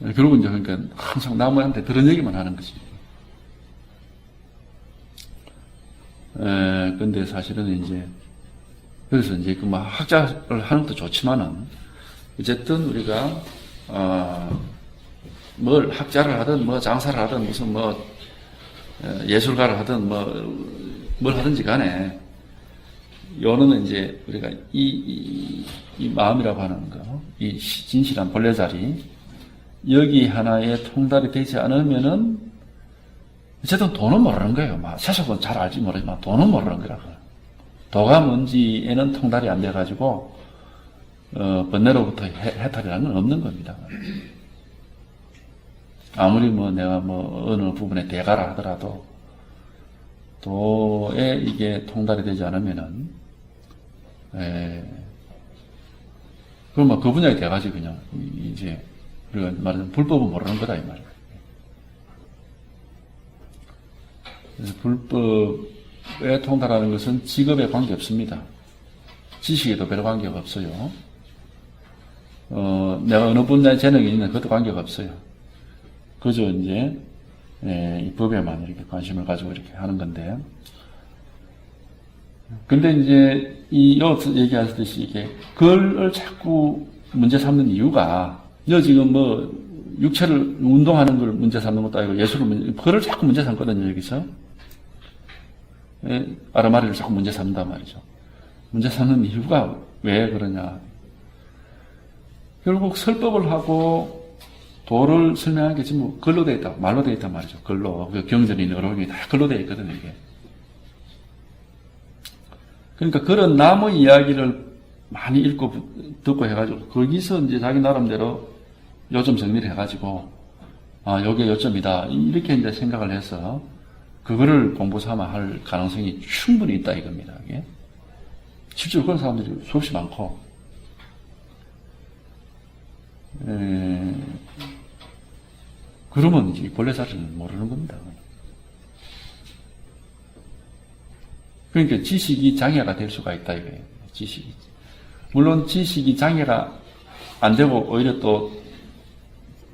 그러고 이제 그러니까 항상 남한테 들은 얘기만 하는 거지. 근데 사실은 이제, 그래서 이제 학자를 하는 것도 좋지만은, 어쨌든 우리가, 뭘 학자를 하든, 장사를 하든, 무슨 예술가를 하든, 뭘 하든지 간에, 요는 이제 우리가 이 마음이라고 하는 거, 이 진실한 본래 자리, 여기 하나에 통달이 되지 않으면은, 어쨌든 돈은 모르는 거예요. 세속은 잘 알지 모르지만 돈은 모르는 거라고. 도가 뭔지에는 통달이 안 돼가지고, 번뇌로부터 해탈이라는 건 없는 겁니다. 아무리 내가 어느 부분에 대가라 하더라도, 도에 이게 통달이 되지 않으면은, 그럼 그 분야에 돼가지고 그냥, 이제, 우리가 말하자면 불법은 모르는 거다 이 말이에요. 그래서 불법에 통달하는 것은 직업에 관계없습니다. 지식에도 별 관계가 없어요. 내가 어느 분야에 재능이 있는 그것도 관계가 없어요. 그저 이제 이 법에만 이렇게 관심을 가지고 이렇게 하는 건데, 근데 이제 여기서 얘기하셨듯이 이게 그걸 자꾸 문제 삼는 이유가, 너 지금 뭐 육체를 운동하는 걸 문제 삼는 것도 아니고 예술을 그걸 자꾸 문제 삼거든요. 여기서 아르마리를 자꾸 문제 삼는단 말이죠. 문제 삼는 이유가 왜 그러냐? 결국 설법을 하고 도를 설명하는 게 지금 글로 되어 있다, 말로 되어 있단 말이죠. 글로. 경전이나 어록이 다 글로 되어 있거든요, 이게. 그러니까 그런 남의 이야기를 많이 읽고 듣고 해가지고, 거기서 이제 자기 나름대로 요점 정리를 해가지고, 아, 요게 요점이다. 이렇게 이제 생각을 해서, 그거를 공부 삼아 할 가능성이 충분히 있다 이겁니다, 이게. 실제로 그런 사람들이 수없이 많고, 그러면 이제 본래 자리를 모르는 겁니다. 그러니까 지식이 장애가 될 수가 있다 이거예요. 지식이. 물론 지식이 장애가 안 되고 오히려 또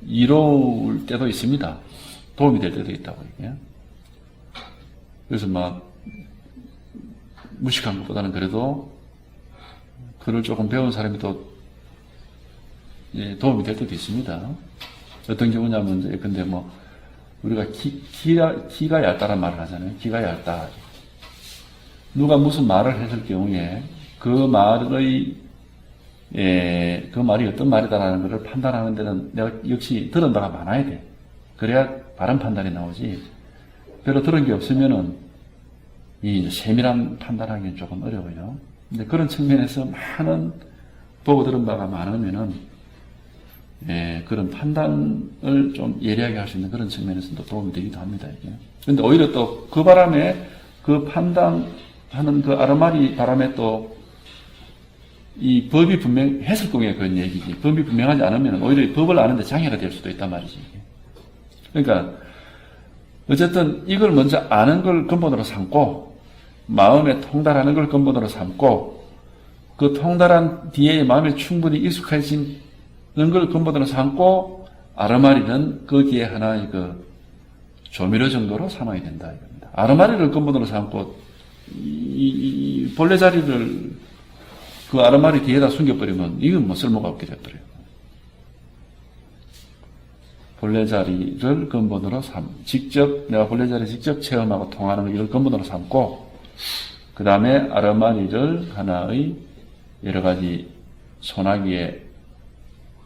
이로울 때도 있습니다. 도움이 될 때도 있다고 얘기해요. 그래서 막 무식한 것보다는 그래도 글을 조금 배운 사람이 또 도움이 될 때도 있습니다. 어떤 경우냐면, 근데 뭐, 우리가 기가 얇다란 말을 하잖아요. 기가 얇다. 누가 무슨 말을 했을 경우에 그 말이 어떤 말이다라는 것을 판단하는 데는 내가 역시 들은 바가 많아야 돼. 그래야 바른 판단이 나오지. 별로 들은 게 없으면은 이 세밀한 판단하기는 조금 어려워요. 근데 그런 측면에서 많은 보고 들은 바가 많으면은 그런 판단을 좀 예리하게 할 수 있는 그런 측면에서도 도움이 되기도 합니다, 이게. 근데 오히려 또 그 바람에 그 판단하는 그 아르마리 바람에 또 이 법이 분명했을 경우에 그런 얘기지. 법이 분명하지 않으면 오히려 법을 아는데 장애가 될 수도 있단 말이지, 이게. 그러니까 어쨌든 이걸 먼저 아는 걸 근본으로 삼고 마음에 통달하는 걸 근본으로 삼고 그 통달한 뒤에 마음에 충분히 익숙해진 걸 근본으로 삼고 아르마리는 거기에 하나의 그 조미료 정도로 삼아야 된다 이겁니다. 아르마리를 근본으로 삼고 이 본래 자리를 그 아르마리 뒤에다 숨겨버리면 이건 뭐 쓸모가 없게 돼버려요. 본래 자리를 근본으로 직접 내가 본래 자리 직접 체험하고 통하는 걸 이걸 근본으로 삼고 그 다음에 아르마리를 하나의 여러 가지 소나기에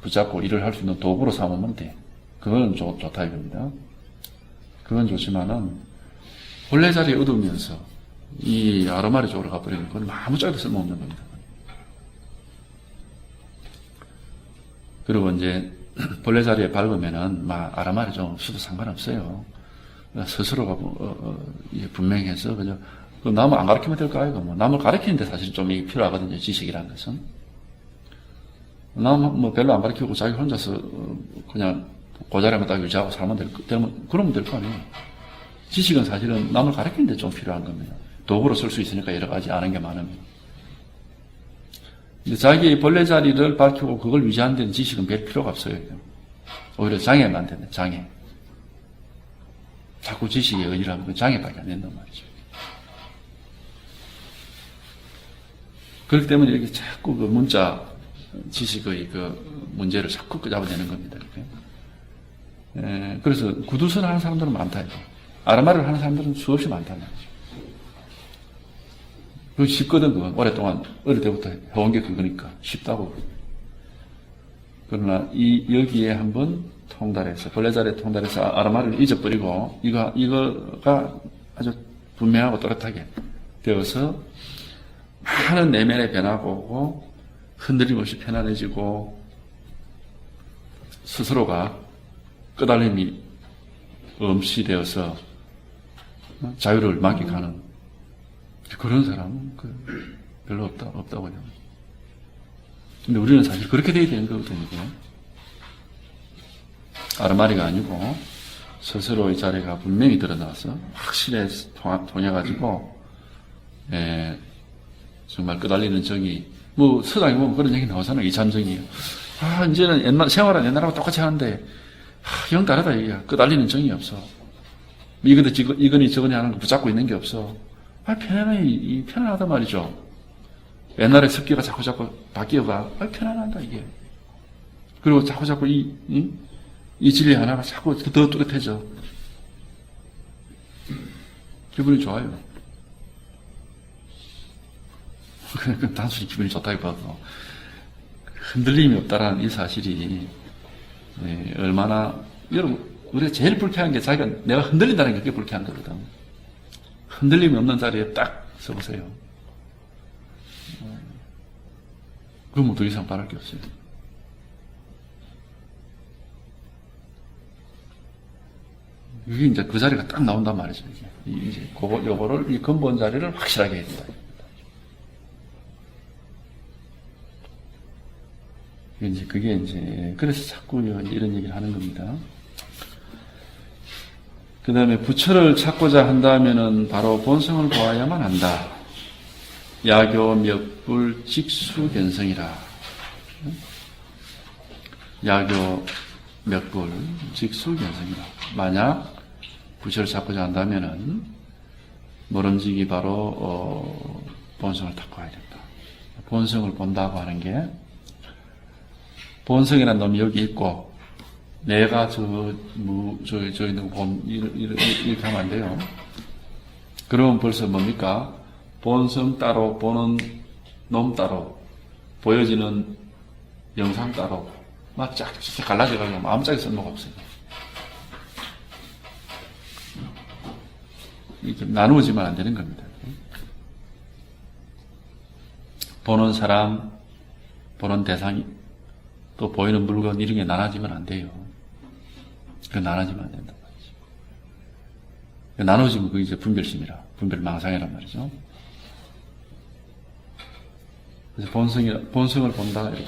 붙잡고 일을 할 수 있는 도구로 삼으면 돼. 그건 좋다 이겁니다. 그건 좋지만은 본래 자리에 얻으면서 이 아르마리 쪽으로 가버리면 그건 아무짝에도 쓸모없는 겁니다. 그리고 이제 본래 자리에 밟으면은 막 아르마리 좀 없어도 상관없어요. 스스로가 분명해서 그죠. 남을 안 가르치면 될까 이거 뭐 남을 가르치는데 사실 좀 이게 필요하거든요. 지식이라는 것은. 남 뭐 별로 안 가르치고 자기 혼자서 그냥 그 자리만 딱 유지하고 살면 그러면 될 거 아니에요. 지식은 사실은 남을 가르치는데 좀 필요한 겁니다. 도구로 쓸 수 있으니까 여러 가지 아는 게 많으면. 근데 자기의 본래 자리를 밝히고 그걸 유지하는 데는 지식은 별 필요가 없어요. 오히려 장애만 되네, 장애. 자꾸 지식에 의지하면 그 장애밖에 안 된단 말이죠. 그렇기 때문에 이렇게 자꾸 그 문자 지식의 그 문제를 자꾸 잡아내는 겁니다. 이렇게. 그래서 구두선 하는 사람들은 많다. 아르마리를 하는 사람들은 수없이 많다는 거죠. 그거 쉽거든, 그건. 오랫동안, 어릴 때부터 해온 게 그거니까. 쉽다고. 그러나, 여기에 한번 통달해서, 본래 자리에 통달해서 아르마리를 잊어버리고, 이거가 아주 분명하고 또렷하게 되어서, 많은 내면의 변화가 오고, 흔들림 없이 편안해지고, 스스로가 끄달림이 엄시되어서 자유를 만끽하는 그런 사람은 별로 없다고요. 근데 우리는 사실 그렇게 돼야 되는 거거든요. 아르마리가 아니고 스스로의 자리가 분명히 드러나서 확실히 통해가지고 정말 끄달리는 정의. 뭐 서당에 보면 그런 얘기 나오잖아요. 이참정의요. 이제는 생활은 옛날하고 똑같이 하는데 영 다르다 이게. 끄달리는 정의 없어. 이거니 저거니 하는 거 붙잡고 있는 게 없어. 편안하단 말이죠. 옛날에 습기가 자꾸 바뀌어가. 편안하다 이게. 그리고 자꾸 이 진리 하나가 자꾸 더 뚜렷해져. 기분이 좋아요. 그건 단순히 기분이 좋다기보다도 흔들림이 없다라는 이 사실이 얼마나, 여러분, 우리가 제일 불쾌한 게 자기가 내가 흔들린다는 게 그게 불쾌한 거거든. 흔들림이 없는 자리에 딱 서보세요. 그건 뭐 더 이상 바랄 게 없어요. 이게 이제 그 자리가 딱 나온단 말이죠. 이제 요거를, 이 근본 자리를 확실하게 해야 된다. 그게 이제, 그래서 자꾸 이런 얘기를 하는 겁니다. 그 다음에 부처를 찾고자 한다면은 바로 본성을 보아야만 한다. 야교 몇불 직수견성이라. 야교 몇불 직수견성이라. 만약 부처를 찾고자 한다면은 모름지기 바로 본성을 닦고 와야 된다. 본성을 본다고 하는 게, 본성이라는 놈이 여기 있고 내가 저 있는 거 이렇게 하면 안 돼요. 그러면 벌써 뭡니까? 본성 따로, 보는 놈 따로, 보여지는 영상 따로 막 쫙쫙 갈라져가지고 아무짝에 쓸모가 없어요. 이렇게 나누어지면 안 되는 겁니다. 보는 사람, 보는 대상이, 또 보이는 물건 이런 게 나눠지면 안 돼요. 나눠지면 안 된단 말이죠. 나눠지면 그게 이제 분별심이라, 분별망상이란 말이죠. 그래서 본성을 본다. 이렇게.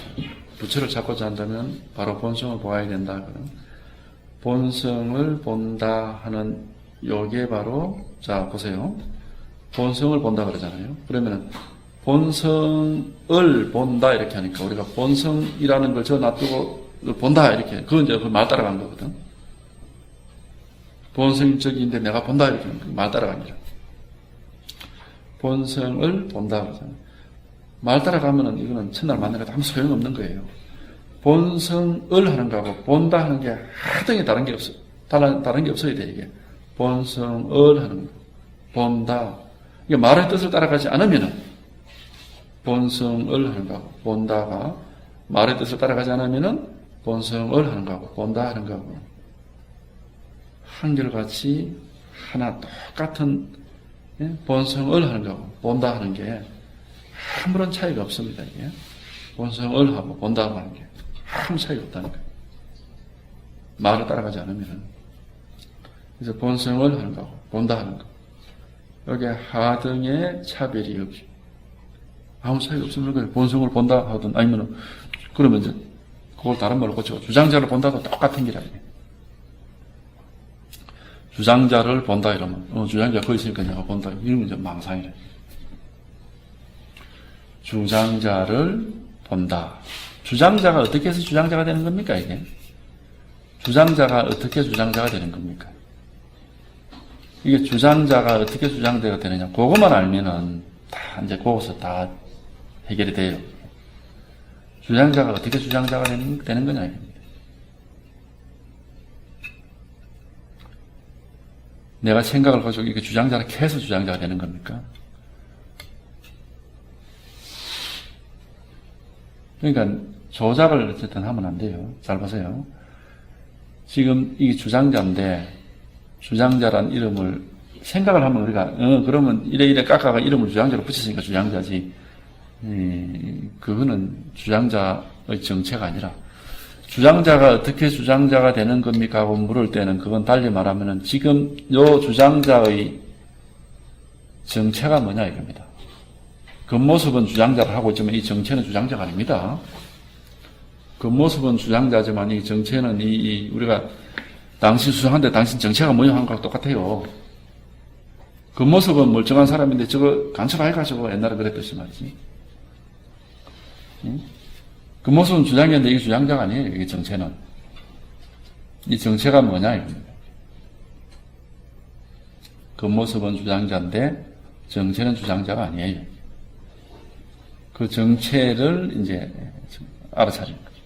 부처를 찾고자 한다면 바로 본성을 보아야 된다. 그럼 본성을 본다 하는 요게 바로, 자 보세요. 본성을 본다 그러잖아요. 그러면은 본성을 본다 이렇게 하니까 우리가 본성이라는 걸 저 놔두고 본다 이렇게, 그건 이제 그 말 따라간 거거든. 본성적인데 내가 본다 이렇게 말 따라간 거죠. 본성을 본다 그러잖아요. 말 따라가면은 이거는 첫날 만나도 아무 소용없는 거예요. 본성을 하는 거하고 본다 하는 게 하등이 다른 게 없어. 다른 게 없어야 돼 이게. 본성을 하는 거, 본다. 이게 말의 뜻을 따라가지 않으면은 본성을 하는 거하고 본다가 말의 뜻을 따라가지 않으면은 본성을 하는 거하고 본다 하는 거하고 한결같이 하나 똑같은 본성을 하는 거하고 본다 하는 게 아무런 차이가 없습니다. 이게 본성을 하고 본다 하는 게 아무 차이가 없다는 거예요. 말을 따라가지 않으면은. 그래서 본성을 하는 거하고 본다 하는 거, 여기에 하등의 차별이 없이 아무 차이가 없는 거예요. 본성을 본다 하든 아니면은, 그러면 이제 그걸 다른 말로 고치고 주장자를 본다도 똑같은 기라. 주장자를 본다 이러면 주장자가 거기 있으니까 내가 본다 이러면 이제 망상이래. 주장자를 본다. 주장자가 어떻게 해서 주장자가 되는 겁니까 이게? 주장자가 어떻게 주장자가 되는 겁니까? 이게 주장자가 어떻게 주장자가 되느냐, 그것만 알면은 다 이제 거기서 다 해결이 돼요. 주장자가 어떻게 주장자가 되는 거냐 이겁니다. 내가 생각을 가지고 이게 주장자를 캐서 주장자가 되는 겁니까? 그러니까 조작을 어쨌든 하면 안 돼요. 잘 보세요. 지금 이게 주장자인데 주장자란 이름을 생각을 하면 우리가 그러면 이래 깎아가 이름을 주장자로 붙였으니까 주장자지. 그거는 주장자의 정체가 아니라 주장자가 어떻게 주장자가 되는 겁니까 하고 물을 때는 그건 달리 말하면은 지금 요 주장자의 정체가 뭐냐 이겁니다. 겉모습은 주장자를 하고 있지만 이 정체는 주장자가 아닙니다. 겉모습은 주장자지만 이 정체는 우리가 당신 수상한데 당신 정체가 뭐냐 하는 거랑 똑같아요. 그 모습은 멀쩡한 사람인데 저거 간첩해가지고 옛날에 그랬듯이 말이지. 응? 그 모습은 주장자인데 이게 주장자가 아니에요. 이게 정체는. 이 정체가 뭐냐 이겁니다. 그 모습은 주장자인데 정체는 주장자가 아니에요. 그 정체를 이제 알아차리는 거죠.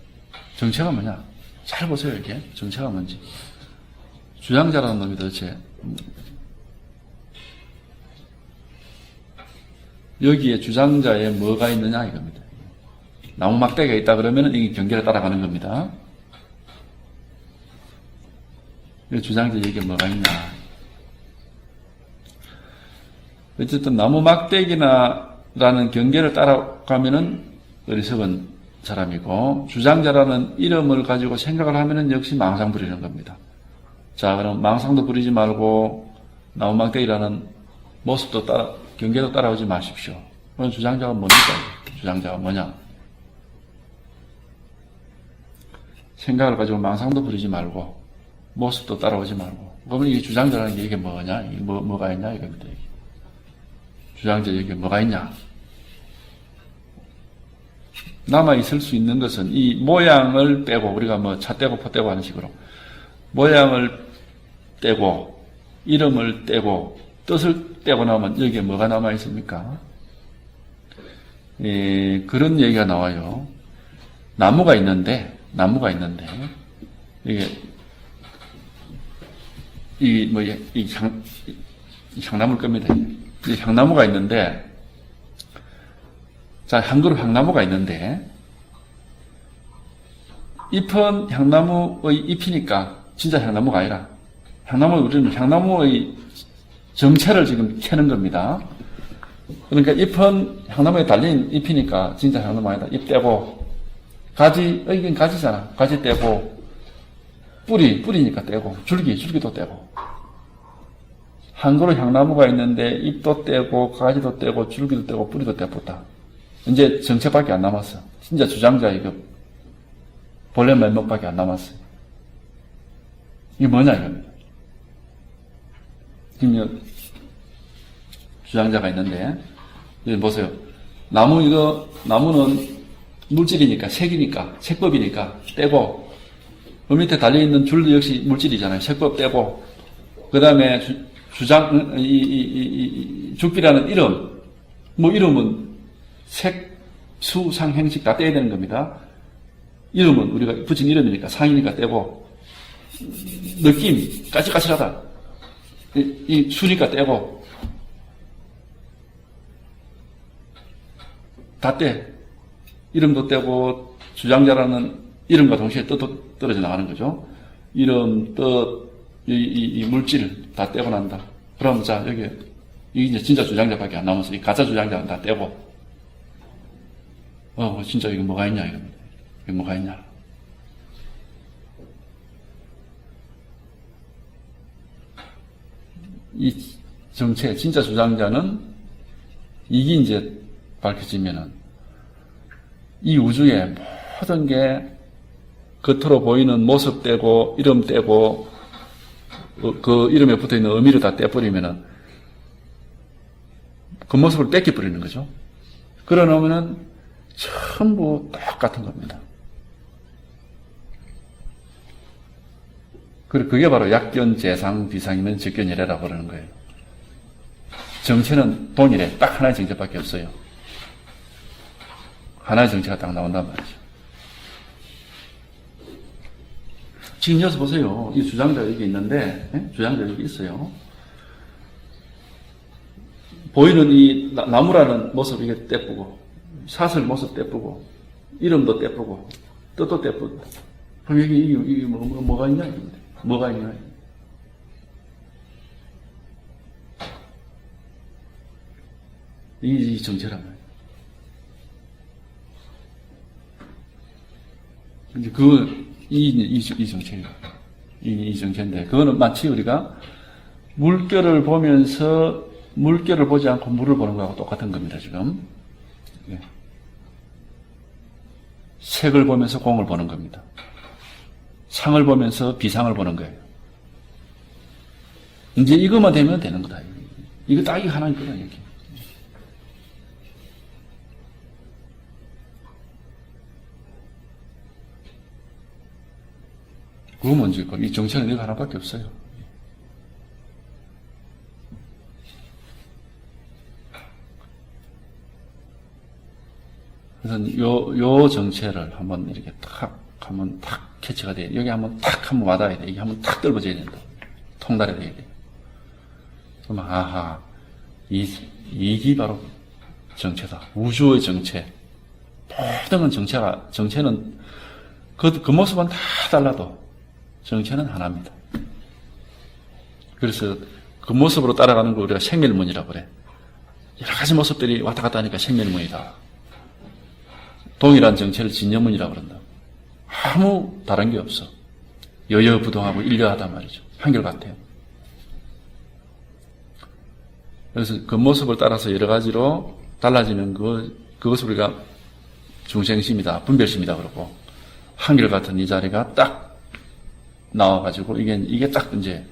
정체가 뭐냐? 잘 보세요, 이게. 정체가 뭔지. 주장자라는 놈이 도대체 여기에 주장자에 뭐가 있느냐 이겁니다. 나무 막대기가 있다 그러면 이게 경계를 따라가는 겁니다. 주장자 여기에 뭐가 있냐. 어쨌든 나무 막대기나라는 경계를 따라가면은 어리석은 사람이고, 주장자라는 이름을 가지고 생각을 하면은 역시 망상 부리는 겁니다. 자, 그럼 망상도 부리지 말고 나무 막대기라는 모습도 경계도 따라오지 마십시오. 그럼 주장자가 뭡니까? 주장자가 뭐냐? 생각을 가지고 망상도 부리지 말고 모습도 따라오지 말고. 그러면 이 주장자라는 게 이게 뭐냐? 이게 뭐가 있냐 이겁니다. 이게. 주장자 여기에 뭐가 있냐? 남아있을 수 있는 것은 이 모양을 빼고, 우리가 뭐 차 떼고 포 떼고 하는 식으로 모양을 떼고 이름을 떼고 뜻을 떼고 나면 여기에 뭐가 남아있습니까? 그런 얘기가 나와요. 나무가 있는데 이게 향나무일 겁니다. 이 향나무가 있는데, 자, 한 그룹 향나무가 있는데, 잎은 향나무의 잎이니까 진짜 향나무가 아니라, 우리는 향나무의 정체를 지금 캐는 겁니다. 그러니까 잎은 향나무에 달린 잎이니까 진짜 향나무 아니다. 잎 떼고, 이건 가지잖아. 가지 떼고, 뿌리니까 떼고, 줄기도 떼고. 한 그루 향나무가 있는데 잎도 떼고 가지도 떼고 줄기도 떼고 뿌리도 떼었다. 이제 정체밖에 안 남았어. 진짜 주장자 이거 본래 면목밖에 안 남았어요. 이게 뭐냐 이겁니다. 지금 주장자가 있는데 여기 보세요. 나무는 물질이니까 색이니까 색법이니까 떼고, 그 밑에 달려있는 줄도 역시 물질이잖아요. 색법 떼고, 그 다음에 죽기라는 이름, 이름은 색, 수, 상, 행식 다 떼야 되는 겁니다. 이름은 우리가 붙인 이름이니까 상이니까 떼고, 느낌, 까칠까칠하다. 이 수니까 떼고, 다 떼. 이름도 떼고, 주장자라는 이름과 동시에 뜻도 떨어져 나가는 거죠. 이름, 뜻, 이 물질 다 떼고 난다. 그럼 자, 이게 이제 진짜 주장자밖에 안 남았어. 이 가짜 주장자는 다 떼고. 진짜 이거 뭐가 있냐, 이겁니다. 이게 뭐가 있냐. 이 정체, 진짜 주장자는 이게 이제 밝혀지면은 이 우주의 모든 게 겉으로 보이는 모습 떼고, 이름 떼고, 그 이름에 붙어 있는 의미를 다 떼버리면은 그 모습을 뺏겨버리는 거죠. 그러 놓으면은 전부 똑같은 겁니다. 그게 바로 약견, 재상, 비상이면 적견이래라고 그러는 거예요. 정체는 동일해. 딱 하나의 정체밖에 없어요. 하나의 정체가 딱 나온단 말이죠. 지금 여기서 보세요. 이 주장자 여기 있는데, 주장자 여기 있어요. 보이는 이 나무라는 모습 이게 떼쁘고, 사슬 모습 떼쁘고, 이름도 떼쁘고, 뜻도 떼쁘고. 그럼 여기 이게 뭐가 있냐? 뭐가 있냐? 이 정체란 말이에요. 이제 이 정체예요. 이 정체인데, 그거는 마치 우리가 물결을 보면서 물결을 보지 않고 물을 보는 거하고 똑같은 겁니다, 지금. 예. 색을 보면서 공을 보는 겁니다. 상을 보면서 비상을 보는 거예요. 이제 이것만 되면 되는 거다. 이거 딱 이거 하나 있거든, 이렇게. 그거 먼저 있고, 이 정체는 이거 하나밖에 없어요. 그래서 요 정체를 한번 이렇게 한번 탁 캐치가 돼야 돼. 여기 한번 탁 한번 와닿아야 돼. 이게 한번 탁 떨어져야 된다. 통달해야 돼. 그럼, 아하, 이게 바로 정체다. 우주의 정체. 모든 정체는, 그 모습은 다 달라도 정체는 하나입니다. 그래서 그 모습으로 따라가는 걸 우리가 생멸문이라고 그래. 여러 가지 모습들이 왔다 갔다 하니까 생멸문이다. 동일한 정체를 진여문이라고 그런다. 아무 다른 게 없어. 여여부동하고 일려하단 말이죠. 한결같아요. 그래서 그 모습을 따라서 여러 가지로 달라지는 그것을 우리가 중생심이다, 분별심이다 그러고, 한결같은 이 자리가 딱 나와가지고, 이게 딱 이제,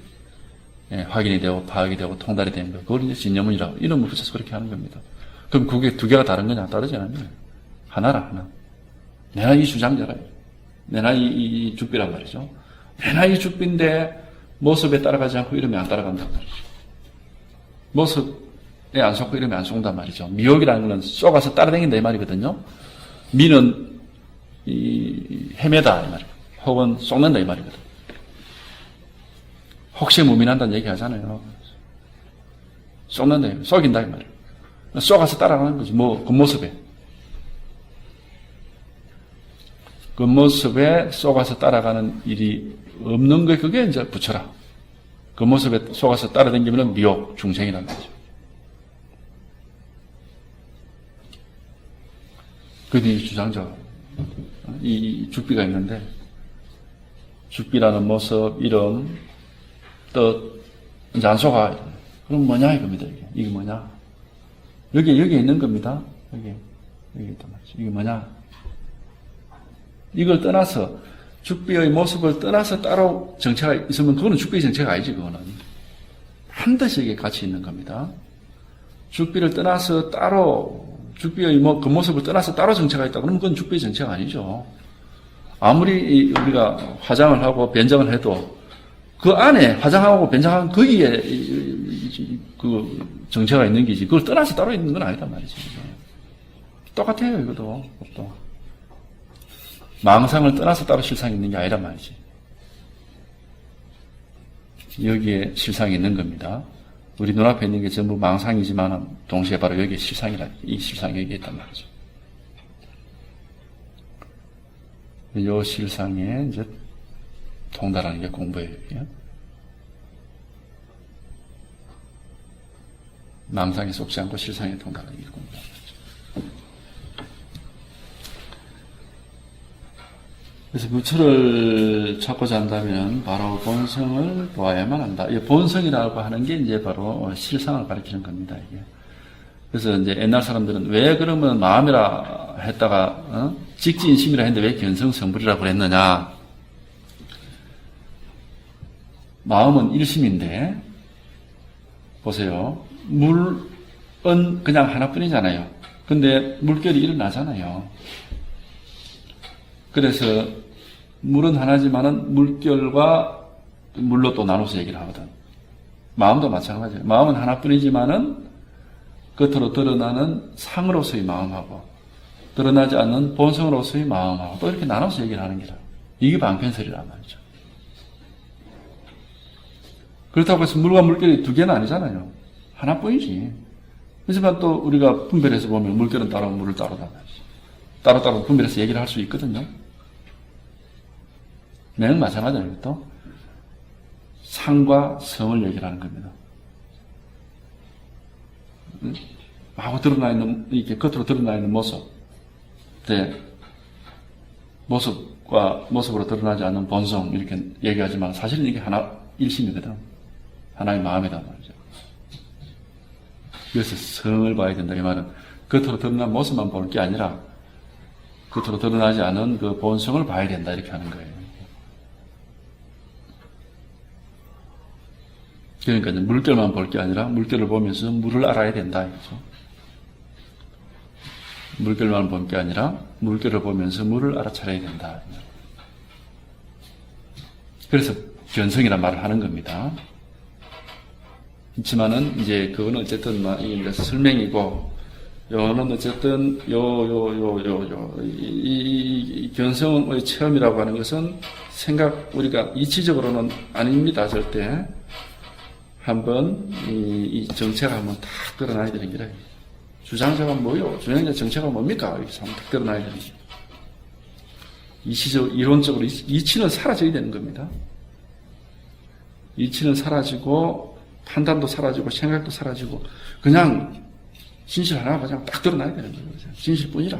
확인이 되고, 파악이 되고, 통달이 되는 거. 그걸 이제 진여문이라고, 이름을 붙여서 그렇게 하는 겁니다. 그럼 그게 두 개가 다른 거냐? 다르지 않아요. 하나라, 하나. 내나 이 주장자라. 내나 이 죽비란 말이죠. 내나 이 죽비인데, 모습에 따라가지 않고 이름이 안 따라간단 말이죠. 모습에 안 속고 이름이 안 속는단 말이죠. 미혹이라는 건 쏘가서 따라다닌다 이 말이거든요. 미는 헤매다 이 말이에요. 혹은 속는다 이 말이거든. 혹시 무민한다는 얘기 하잖아요. 속는다, 속인다 이 말이에요. 쏘가서 따라가는 거지. 겉모습에. 겉모습에 쏘가서 따라가는 일이 없는 거 그게 이제 부처라. 겉모습에 속아서 따라다니면 미혹, 중생이라는 거죠. 그 뒤에 주장자, 이 죽비가 있는데, 죽비라는 모습, 이름, 뜻, 이제 안 속아. 그럼 뭐냐, 이겁니다, 이게. 이게 뭐냐. 여기에 있는 겁니다. 여기 있단 말이죠. 이게 뭐냐. 이걸 떠나서, 죽비의 모습을 떠나서 따로 정체가 있으면 그거는 죽비의 정체가 아니지, 그거는. 반드시 이게 같이 있는 겁니다. 죽비를 떠나서 따로, 죽비의 그 모습을 떠나서 따로 정체가 있다. 그러면 그건 죽비의 정체가 아니죠. 아무리 우리가 화장을 하고 변장을 해도 그 안에 화장하고 변장하고 거기에 그 정체가 있는 게지. 그걸 떠나서 따로 있는 건 아니단 말이지. 똑같아요, 이것도. 망상을 떠나서 따로 실상이 있는 게 아니란 말이지. 여기에 실상이 있는 겁니다. 우리 눈앞에 있는 게 전부 망상이지만 동시에 바로 여기에 이 실상이 여기에 있단 말이죠. 이 실상에 이제 통달하는 게 공부예요. 망상에 속지 않고 실상에 통달하는 게 공부예요. 그래서 부처를 찾고자 한다면 바로 본성을 보아야만 한다. 이 본성이라고 하는 게 이제 바로 실상을 가리키는 겁니다. 이게. 그래서 이제 옛날 사람들은 왜 그러면 마음이라 했다가 직지인심이라 했는데 왜 견성성불이라고 그랬느냐? 마음은 일심인데 보세요. 물은 그냥 하나뿐이잖아요. 근데 물결이 일어나잖아요. 그래서 물은 하나지만은 물결과 물로 또 나눠서 얘기를 하거든. 마음도 마찬가지예요. 마음은 하나뿐이지만은 겉으로 드러나는 상으로서의 마음하고 드러나지 않는 본성으로서의 마음하고 또 이렇게 나눠서 얘기를 하는 게라. 이게 방편설이란 말이죠. 그렇다고 해서 물과 물결이 두 개는 아니잖아요. 하나뿐이지. 하지만 또 우리가 분별해서 보면 물결은 따로 물을 따로다 말이죠. 따로따로 분별해서 얘기를 할 수 있거든요. 매는 마찬가지예요. 또 상과 성을 얘기를 하는 겁니다. 마구 드러나 있는, 이렇게 겉으로 드러나 있는 모습. 네. 모습으로 드러나지 않는 본성, 이렇게 얘기하지만 사실은 이게 하나, 일심이거든. 하나의 마음이란 말이죠. 그래서 성을 봐야 된다. 이 말은 겉으로 드러난 모습만 보는 게 아니라 겉으로 드러나지 않은 그 본성을 봐야 된다. 이렇게 하는 거예요. 그러니까 이제 물결만 볼 게 아니라 물결을 보면서 물을 알아야 된다. 이거죠. 물결만 볼 게 아니라 물결을 보면서 물을 알아차려야 된다. 그래서 견성이란 말을 하는 겁니다. 그렇지만은 이제 그거는 어쨌든 이게 설명이고, 요는 어쨌든 이 견성의 체험이라고 하는 것은 우리가 이치적으로는 아닙니다. 절대. 한번 이 정체가 한번 탁 드러나야 되는 거라. 주장자가 뭐요? 주장자 정체가 뭡니까? 이렇게 한번 탁 드러나야 되는 거죠. 이론적으로 이치는 사라져야 되는 겁니다. 이치는 사라지고 판단도 사라지고 생각도 사라지고 그냥 진실 하나가 그냥 딱 드러나야 되는 거예요. 진실뿐이라.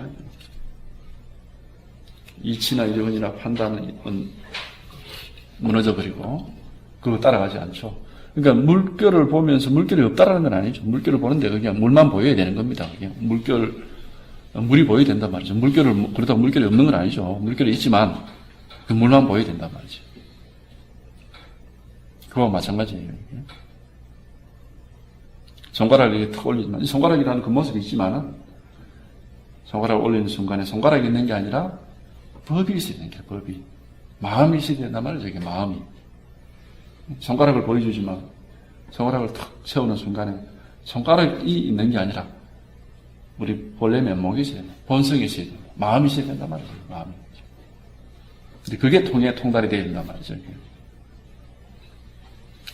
이치나 이론이나 판단은 무너져버리고 그거 따라가지 않죠. 그러니까 물결을 보면서 물결이 없다라는 건 아니죠. 물결을 보는데 그냥 물만 보여야 되는 겁니다. 그냥 물이 보여야 된단 말이죠. 그렇다고 물결이 없는 건 아니죠. 물결이 있지만 그 물만 보여야 된단 말이죠. 그거와 마찬가지예요. 손가락을 이렇게 탁 올리지만, 이 손가락이라는 그 모습이 있지만, 손가락을 올리는 순간에 손가락이 있는 게 아니라 법이 있어야 되는 거예요, 법이. 마음이 있어야 된단 말이죠, 이게 마음이. 손가락을 보여주지만, 손가락을 탁 세우는 순간에 손가락이 있는 게 아니라, 우리 본래 면목이 있어야 돼요. 본성이 있어야 돼요. 마음이 있어야 된단 말이죠, 마음이. 근데 그게 통달이 되어야 된단 말이죠, 이게.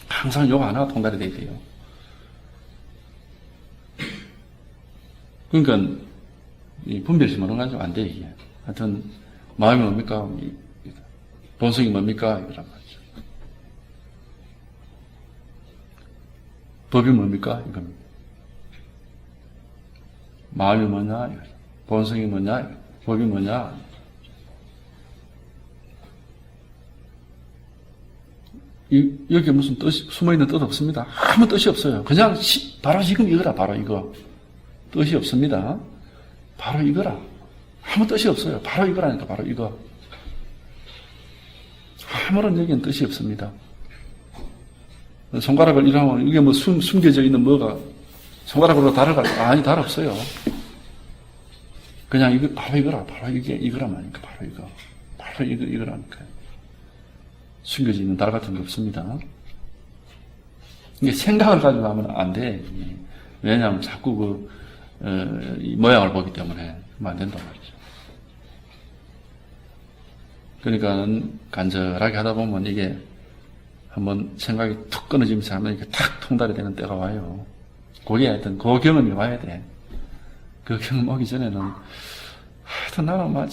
항상 요거 하나가 통달이 되어야 돼요. 그러니까, 이 분별심은 가지고 안 돼, 이게. 하여튼, 마음이 뭡니까? 본성이 뭡니까? 이거란 말이죠. 법이 뭡니까? 이겁니다. 마음이 뭐냐? 본성이 뭐냐? 법이 뭐냐? 여기 무슨 뜻이, 숨어있는 뜻 없습니다. 아무 뜻이 없어요. 그냥 바로 지금 이거라, 바로 이거. 뜻이 없습니다. 바로 이거라. 아무 뜻이 없어요. 바로 이거라니까, 바로 이거. 아무런 여기는 뜻이 없습니다. 손가락을 이러면 이게 뭐 숨겨져 있는 뭐가 손가락으로 달을 갈까? 아니, 달 없어요. 그냥 이거, 바로 이거라. 바로 이거라 말이니까, 바로 이거. 바로 이거라니까요. 숨겨져 있는 달 같은 게 없습니다. 이게 생각을 가지고 하면 안 돼. 왜냐하면 자꾸 이 모양을 보기 때문에 안 된단 말이죠. 그러니까 간절하게 하다 보면 이게 한번 생각이 툭 끊어지면서 하면 이렇게 탁 통달이 되는 때가 와요. 그게 하여튼 그 경험이 와야 돼. 그 경험 오기 전에는 하여튼 나는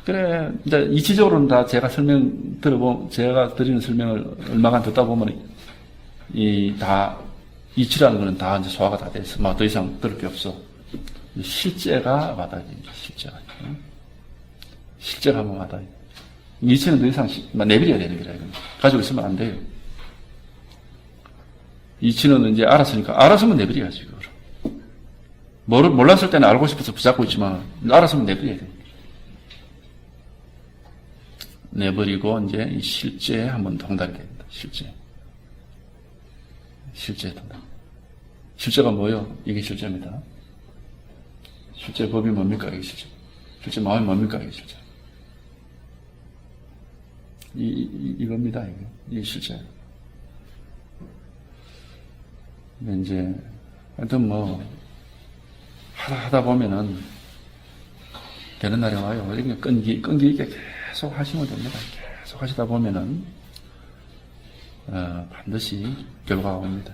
그래 이제 이치적으로는 다 제가 제가 드리는 설명을 얼마간 듣다 보면 다 이치라는 거는 다 이제 소화가 다 돼서 더 이상 들을 게 없어. 실제가 와닿아야 됩니다. 실제가 한번 와닿아야 돼. 이치는 더 이상 내버려야 되는 거라. 가지고 있으면 안 돼요. 이치는 이제 알았으면 내버려야지, 그걸. 몰랐을 때는 알고 싶어서 붙잡고 있지만, 알았으면 내버려야 돼. 내버리고, 이제 이 실제에 한번 통달이 됩니다. 실제에 통달. 실제가 뭐예요? 이게 실제입니다. 실제 법이 뭡니까? 이게 실제. 실제 마음이 뭡니까? 이게 실제. 이겁니다, 이게 실제. 근데 이제, 하여튼 하다 보면은, 되는 날이 와요. 이게 끈기 있게 계속 하시면 됩니다. 계속 하시다 보면은, 반드시 결과가 옵니다.